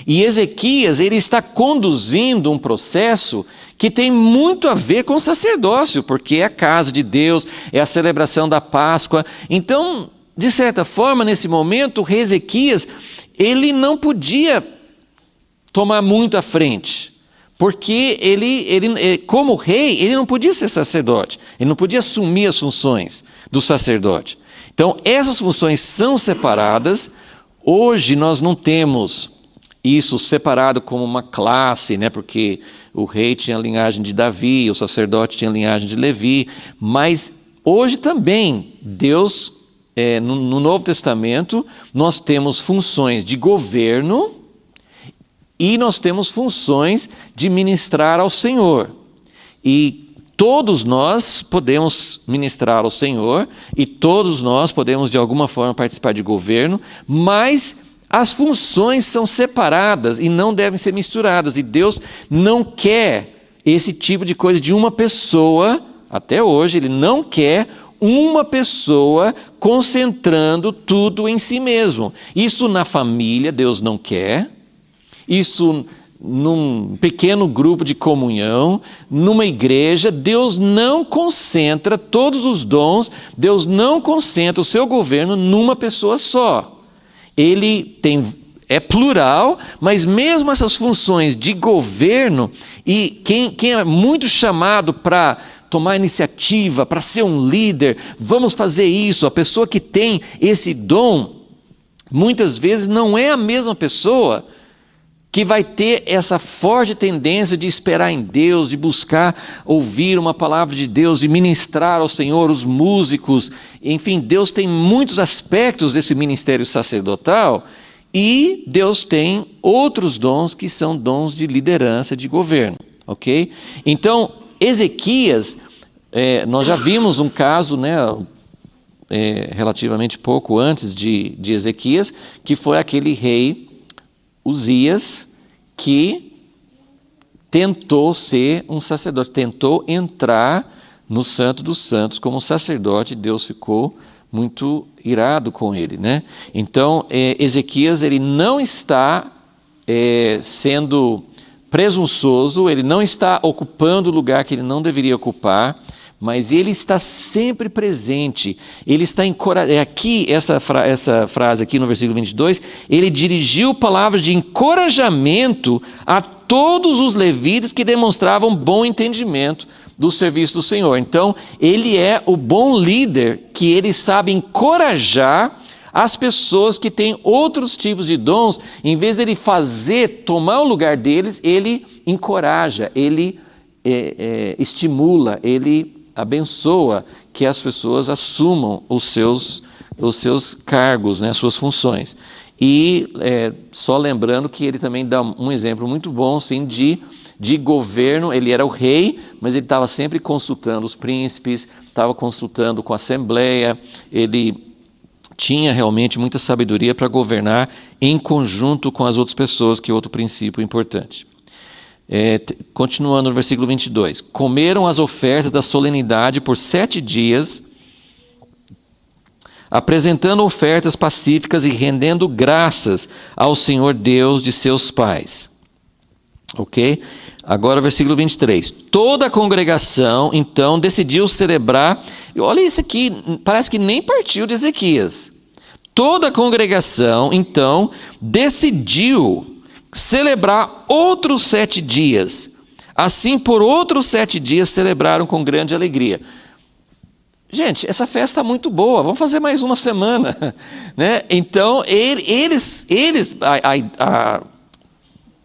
E Ezequias, ele está conduzindo um processo que tem muito a ver com o sacerdócio, porque é a casa de Deus, é a celebração da Páscoa. Então, de certa forma, nesse momento, o rei Ezequias, ele não podia tomar muito à frente, porque ele como rei, ele não podia ser sacerdote, ele não podia assumir as funções do sacerdote. Então, essas funções são separadas. Hoje nós não temos isso separado como uma classe, né? Porque o rei tinha a linhagem de Davi, o sacerdote tinha a linhagem de Levi, mas Hoje também, Deus, no Novo Testamento, nós temos funções de governo e nós temos funções de ministrar ao Senhor. E todos nós podemos ministrar ao Senhor e todos nós podemos, de alguma forma, participar de governo, mas as funções são separadas e não devem ser misturadas. E Deus não quer esse tipo de coisa de uma pessoa, até hoje, Ele não quer uma pessoa concentrando tudo em si mesmo. Isso na família, Deus não quer. Isso num pequeno grupo de comunhão, numa igreja, Deus não concentra todos os dons, Deus não concentra o seu governo numa pessoa só. Ele é plural, mas mesmo essas funções de governo, e quem é muito chamado para tomar iniciativa, para ser um líder, vamos fazer isso, a pessoa que tem esse dom, muitas vezes não é a mesma pessoa que vai ter essa forte tendência de esperar em Deus, de buscar ouvir uma palavra de Deus, de ministrar ao Senhor, os músicos. Enfim, Deus tem muitos aspectos desse ministério sacerdotal e Deus tem outros dons que são dons de liderança, de governo, ok? Então, Ezequias, nós já vimos um caso, né, relativamente pouco antes de Ezequias, que foi aquele rei Uzias, que tentou ser um sacerdote, tentou entrar no Santo dos Santos como sacerdote, e Deus ficou muito irado com ele, né? Então, Ezequias, ele não está sendo presunçoso, ele não está ocupando o lugar que ele não deveria ocupar, mas ele está sempre presente, ele está encorajando. Aqui, essa frase aqui no versículo 22, ele dirigiu palavras de encorajamento a todos os levitas que demonstravam bom entendimento do serviço do Senhor. Então, ele é o bom líder que ele sabe encorajar as pessoas que têm outros tipos de dons. Em vez dele tomar o lugar deles, ele encoraja, ele estimula, ele abençoa que as pessoas assumam os seus cargos, né, as suas funções. E só lembrando que ele também dá um exemplo muito bom, assim, de governo. Ele era o rei, mas ele estava sempre consultando os príncipes, estava consultando com a assembleia, ele tinha realmente muita sabedoria para governar em conjunto com as outras pessoas, que é outro princípio importante. Continuando no versículo 22, comeram as ofertas da solenidade por 7 dias, apresentando ofertas pacíficas e rendendo graças ao Senhor Deus de seus pais. Ok? Agora versículo 23, toda a congregação então decidiu celebrar, e olha isso aqui, parece que nem partiu de Ezequias. Toda a congregação então decidiu celebrar outros 7 dias. Assim, por outros 7 dias, celebraram com grande alegria. Gente, essa festa está muito boa, vamos fazer mais uma semana, né? Então, eles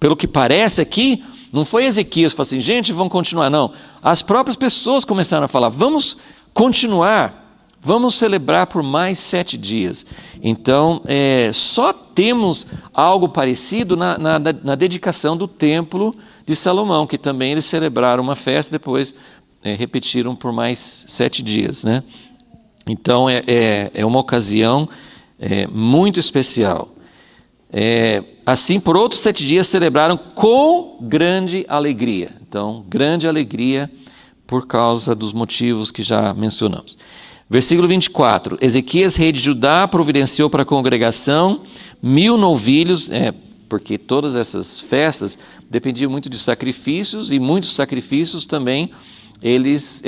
pelo que parece aqui, não foi Ezequias que falou assim, gente, vamos continuar, não. As próprias pessoas começaram a falar, vamos continuar, vamos celebrar por mais 7 dias. Então, só temos algo parecido na dedicação do templo de Salomão, que também eles celebraram uma festa, depois repetiram por mais 7 dias, né? Então, é uma ocasião muito especial. Assim, por outros 7 dias, celebraram com grande alegria. Então, grande alegria por causa dos motivos que já mencionamos. Versículo 24, Ezequias, rei de Judá, providenciou para a congregação 1000 novilhos, porque todas essas festas dependiam muito de sacrifícios, e muitos sacrifícios também eles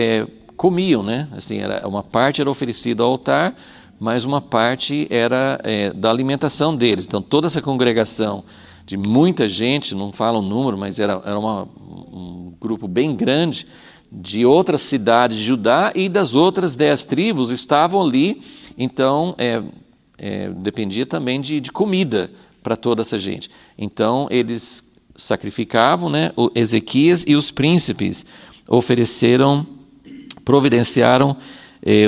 comiam, né? Assim, uma parte era oferecida ao altar, mas uma parte era da alimentação deles. Então, toda essa congregação de muita gente, não falo o número, mas era um grupo bem grande, de outras cidades de Judá e das outras 10 tribos estavam ali, então dependia também de comida para toda essa gente. Então eles sacrificavam, né? O Ezequias e os príncipes providenciaram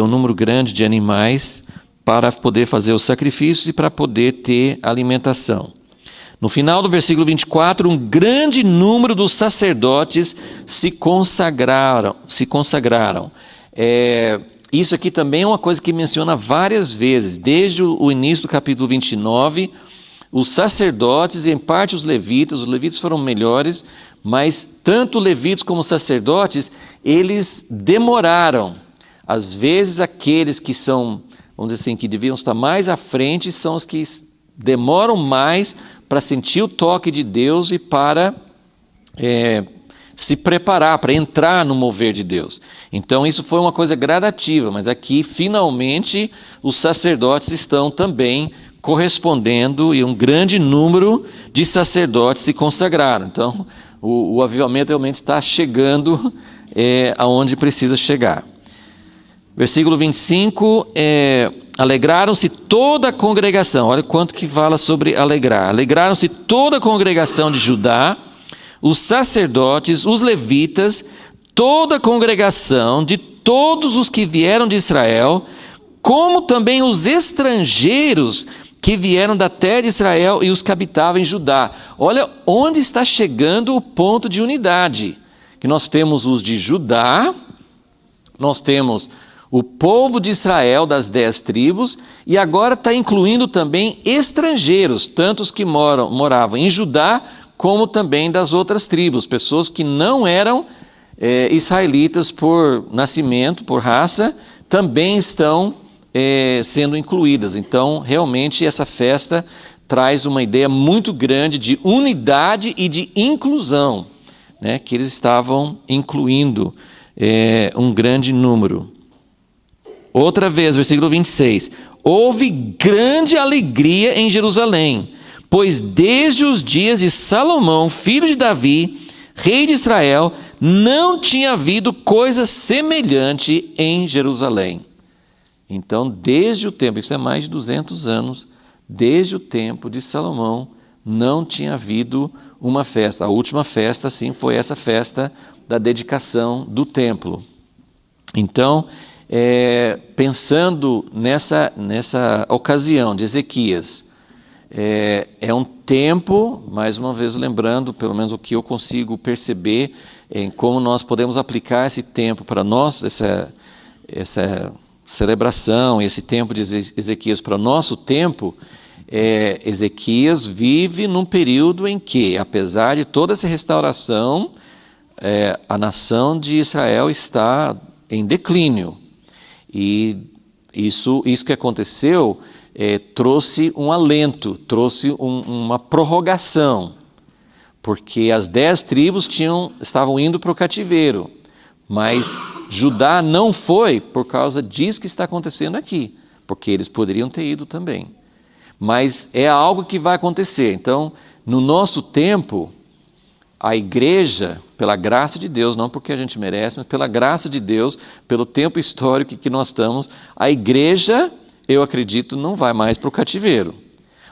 um número grande de animais para poder fazer os sacrifícios e para poder ter alimentação. No final do versículo 24, um grande número dos sacerdotes se consagraram. Isso aqui também é uma coisa que menciona várias vezes, desde o início do capítulo 29, os sacerdotes e em parte os levitas foram melhores, mas tanto levitas como sacerdotes, eles demoraram. Às vezes aqueles que são, vamos dizer assim, que deviam estar mais à frente, são os que demoram mais para sentir o toque de Deus e para se preparar, para entrar no mover de Deus. Então isso foi uma coisa gradativa, mas aqui finalmente os sacerdotes estão também correspondendo e um grande número de sacerdotes se consagraram. Então o avivamento realmente está chegando aonde precisa chegar. Versículo 25, alegraram-se toda a congregação. Olha quanto que fala sobre alegrar. Alegraram-se toda a congregação de Judá, os sacerdotes, os levitas, toda a congregação de todos os que vieram de Israel, como também os estrangeiros que vieram da terra de Israel e os que habitavam em Judá. Olha onde está chegando o ponto de unidade. Que nós temos os de Judá, nós temos o povo de Israel das 10 tribos, e agora está incluindo também estrangeiros, tanto os que moravam em Judá, como também das outras tribos, pessoas que não eram israelitas por nascimento, por raça, também estão sendo incluídas. Então, realmente, essa festa traz uma ideia muito grande de unidade e de inclusão, né, que eles estavam incluindo um grande número. Outra vez, versículo 26. Houve grande alegria em Jerusalém, pois desde os dias de Salomão, filho de Davi, rei de Israel, não tinha havido coisa semelhante em Jerusalém. Então, desde o tempo, isso é mais de 200 anos, desde o tempo de Salomão, não tinha havido uma festa. A última festa, sim, foi essa festa da dedicação do templo. Então, pensando nessa ocasião de Ezequias, é um tempo, mais uma vez lembrando, pelo menos o que eu consigo perceber, em como nós podemos aplicar esse tempo para nós, essa celebração, esse tempo de Ezequias para o nosso tempo. Ezequias vive num período em que, apesar de toda essa restauração, a nação de Israel está em declínio. E isso que aconteceu trouxe um alento, trouxe uma prorrogação, porque as 10 tribos estavam indo para o cativeiro, mas Judá não foi por causa disso que está acontecendo aqui, porque eles poderiam ter ido também. Mas é algo que vai acontecer. Então, no nosso tempo, a igreja, pela graça de Deus, não porque a gente merece, mas pela graça de Deus, pelo tempo histórico que nós estamos, a igreja, eu acredito, não vai mais para o cativeiro.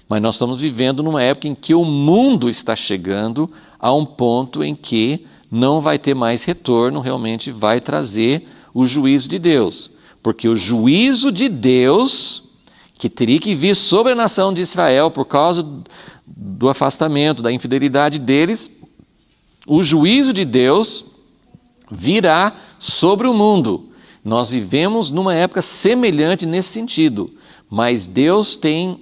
Mas nós estamos vivendo numa época em que o mundo está chegando a um ponto em que não vai ter mais retorno, realmente vai trazer o juízo de Deus. Porque o juízo de Deus, que teria que vir sobre a nação de Israel por causa do afastamento, da infidelidade deles, o juízo de Deus virá sobre o mundo. Nós vivemos numa época semelhante nesse sentido, mas Deus tem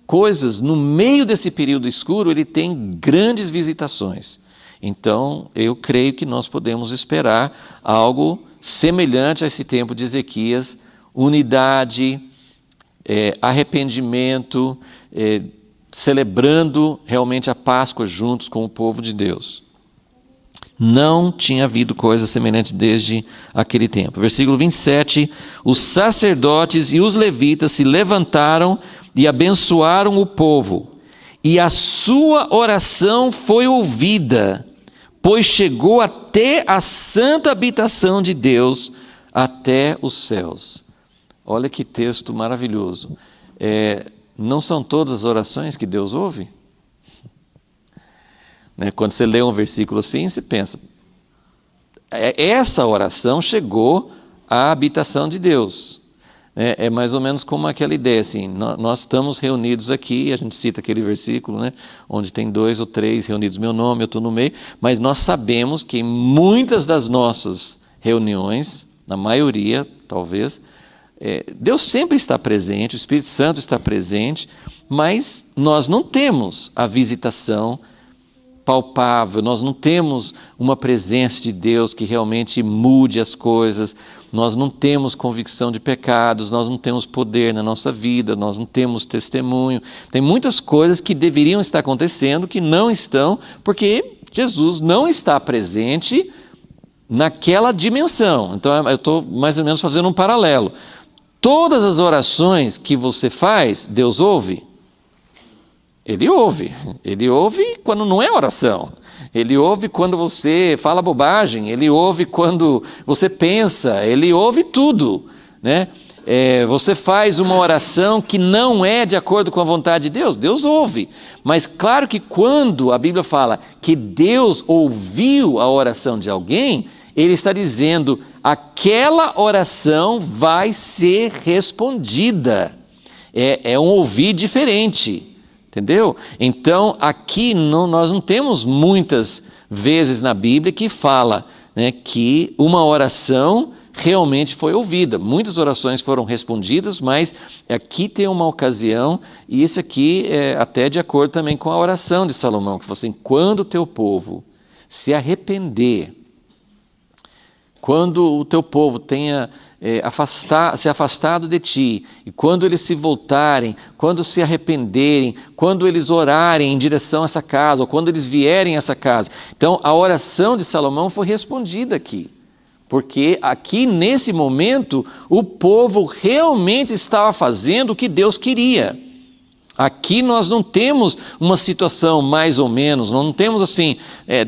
coisas, no meio desse período escuro, Ele tem grandes visitações. Então, eu creio que nós podemos esperar algo semelhante a esse tempo de Ezequias, unidade, arrependimento, celebrando realmente a Páscoa juntos com o povo de Deus. Não tinha havido coisa semelhante desde aquele tempo. Versículo 27, os sacerdotes e os levitas se levantaram e abençoaram o povo, e a sua oração foi ouvida, pois chegou até a santa habitação de Deus, até os céus. Olha que texto maravilhoso. Não são todas as orações que Deus ouve? Quando você lê um versículo assim, você pensa, essa oração chegou a habitação de Deus. É mais ou menos como aquela ideia, assim, nós estamos reunidos aqui, a gente cita aquele versículo, né, onde tem 2 ou 3 reunidos no meu nome, eu estou no meio, mas nós sabemos que em muitas das nossas reuniões, na maioria, talvez, Deus sempre está presente, o Espírito Santo está presente, mas nós não temos a visitação palpável, nós não temos uma presença de Deus que realmente mude as coisas, nós não temos convicção de pecados, nós não temos poder na nossa vida, nós não temos testemunho. Tem muitas coisas que deveriam estar acontecendo que não estão, porque Jesus não está presente naquela dimensão. Então eu estou mais ou menos fazendo um paralelo. Todas as orações que você faz, Deus ouve? Ele ouve. Ele ouve quando não é oração. Ele ouve quando você fala bobagem. Ele ouve quando você pensa. Ele ouve tudo, né? Você faz uma oração que não é de acordo com a vontade de Deus, Deus ouve. Mas claro que quando a Bíblia fala que Deus ouviu a oração de alguém, Ele está dizendo, aquela oração vai ser respondida. É um ouvir diferente. Entendeu? Então, aqui nós não temos muitas vezes na Bíblia que fala, né, que uma oração realmente foi ouvida. Muitas orações foram respondidas, mas aqui tem uma ocasião, e isso aqui é até de acordo também com a oração de Salomão, que falou assim, quando o teu povo se arrepender, quando o teu povo tenha se afastado de ti, e quando eles se voltarem, quando se arrependerem, quando eles orarem em direção a essa casa, ou quando eles vierem a essa casa. Então, a oração de Salomão foi respondida aqui, porque aqui, nesse momento, o povo realmente estava fazendo o que Deus queria. Aqui nós não temos uma situação mais ou menos, nós não temos assim,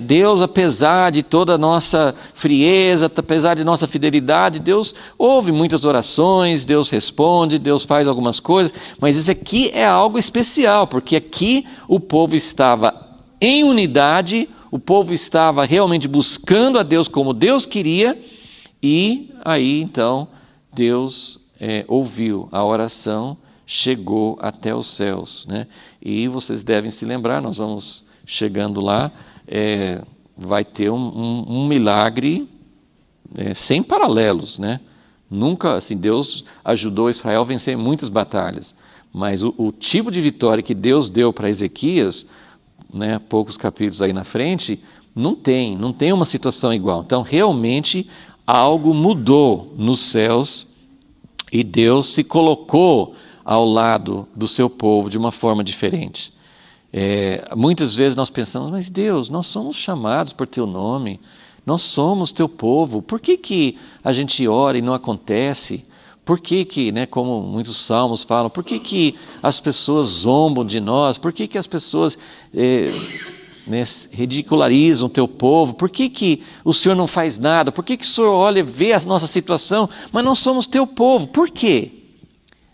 Deus, apesar de toda a nossa frieza, apesar de nossa fidelidade, Deus ouve muitas orações, Deus responde, Deus faz algumas coisas, mas isso aqui é algo especial, porque aqui o povo estava em unidade, o povo estava realmente buscando a Deus como Deus queria, e aí então Deus ouviu a oração, chegou até os céus, né? E vocês devem se lembrar, nós vamos chegando lá, vai ter um milagre sem paralelos, né? Nunca, assim, Deus ajudou Israel a vencer muitas batalhas, mas o tipo de vitória que Deus deu para Ezequias, né, poucos capítulos aí na frente, não tem uma situação igual. Então, realmente, algo mudou nos céus e Deus se colocou ao lado do seu povo de uma forma diferente. Muitas vezes nós pensamos, mas Deus, nós somos chamados por teu nome, nós somos teu povo, por que a gente ora e não acontece? Por que, né, como muitos salmos falam, por que as pessoas zombam de nós? Por que as pessoas né, ridicularizam o teu povo? Por que o Senhor não faz nada? Por que o Senhor olha e vê a nossa situação, mas não somos teu povo? Por quê?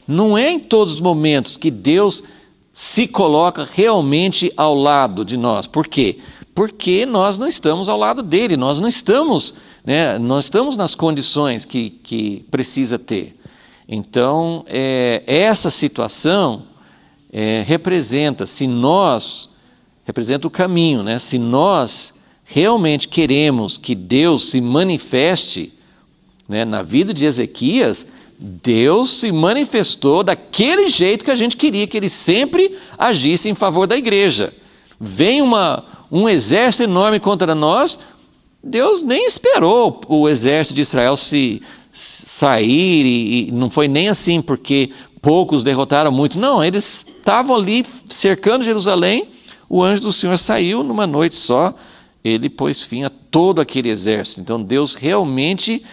Não é em todos os momentos que Deus se coloca realmente ao lado de nós. Por quê? Porque nós não estamos ao lado dele, nós não estamos, né, nós estamos nas condições que precisa ter. Então, essa situação representa o caminho, né? Se nós realmente queremos que Deus se manifeste, né, na vida de Ezequias, Deus se manifestou daquele jeito que a gente queria que ele sempre agisse em favor da igreja. Vem um exército enorme contra nós, Deus nem esperou o exército de Israel sair, e não foi nem assim porque poucos derrotaram muito. Não, eles estavam ali cercando Jerusalém, o anjo do Senhor saiu numa noite só, ele pôs fim a todo aquele exército. Então Deus realmente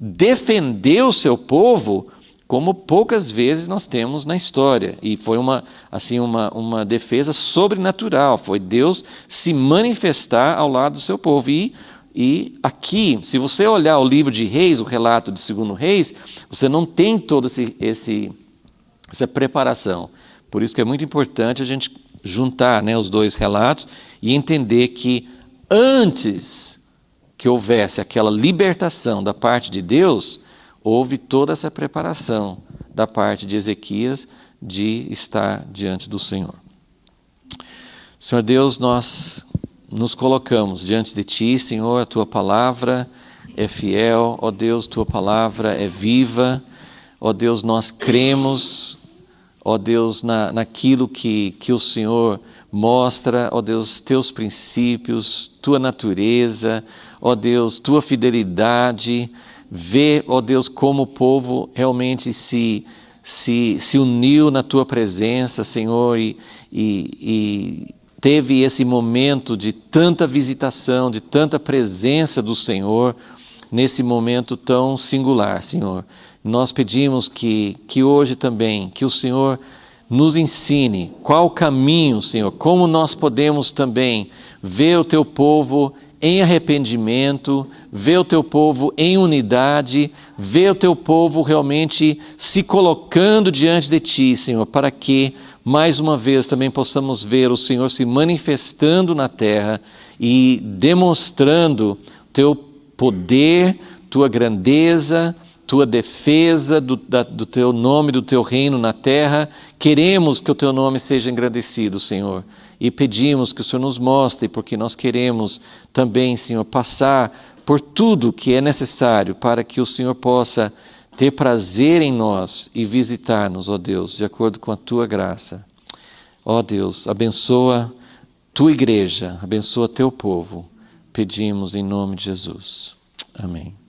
defendeu o seu povo como poucas vezes nós temos na história, e foi uma defesa sobrenatural, foi Deus se manifestar ao lado do seu povo. E aqui, se você olhar o livro de Reis, o relato de 2 Reis, você não tem toda essa preparação. Por isso que é muito importante a gente juntar, né, os dois relatos e entender que antes que houvesse aquela libertação da parte de Deus, houve toda essa preparação da parte de Ezequias de estar diante do Senhor. Senhor Deus, nós nos colocamos diante de Ti, Senhor, a Tua palavra é fiel, ó Deus, Tua palavra é viva, ó Deus, nós cremos, ó Deus, naquilo que o Senhor mostra, ó Deus, Teus princípios, Tua natureza, ó Deus, Tua fidelidade, vê, ó Deus, como o povo realmente se uniu na Tua presença, Senhor, e teve esse momento de tanta visitação, de tanta presença do Senhor, nesse momento tão singular, Senhor. Nós pedimos que hoje também, que o Senhor nos ensine qual o caminho, Senhor, como nós podemos também ver o Teu povo em arrependimento, ver o Teu povo em unidade, ver o Teu povo realmente se colocando diante de Ti, Senhor, para que mais uma vez também possamos ver o Senhor se manifestando na terra e demonstrando Teu poder, Tua grandeza, Tua defesa do Teu nome, do Teu reino na terra. Queremos que o Teu nome seja engrandecido, Senhor, e pedimos que o Senhor nos mostre, porque nós queremos também, Senhor, passar por tudo que é necessário para que o Senhor possa ter prazer em nós e visitar-nos, ó Deus, de acordo com a Tua graça. Ó Deus, abençoa Tua igreja, abençoa Teu povo. Pedimos em nome de Jesus. Amém.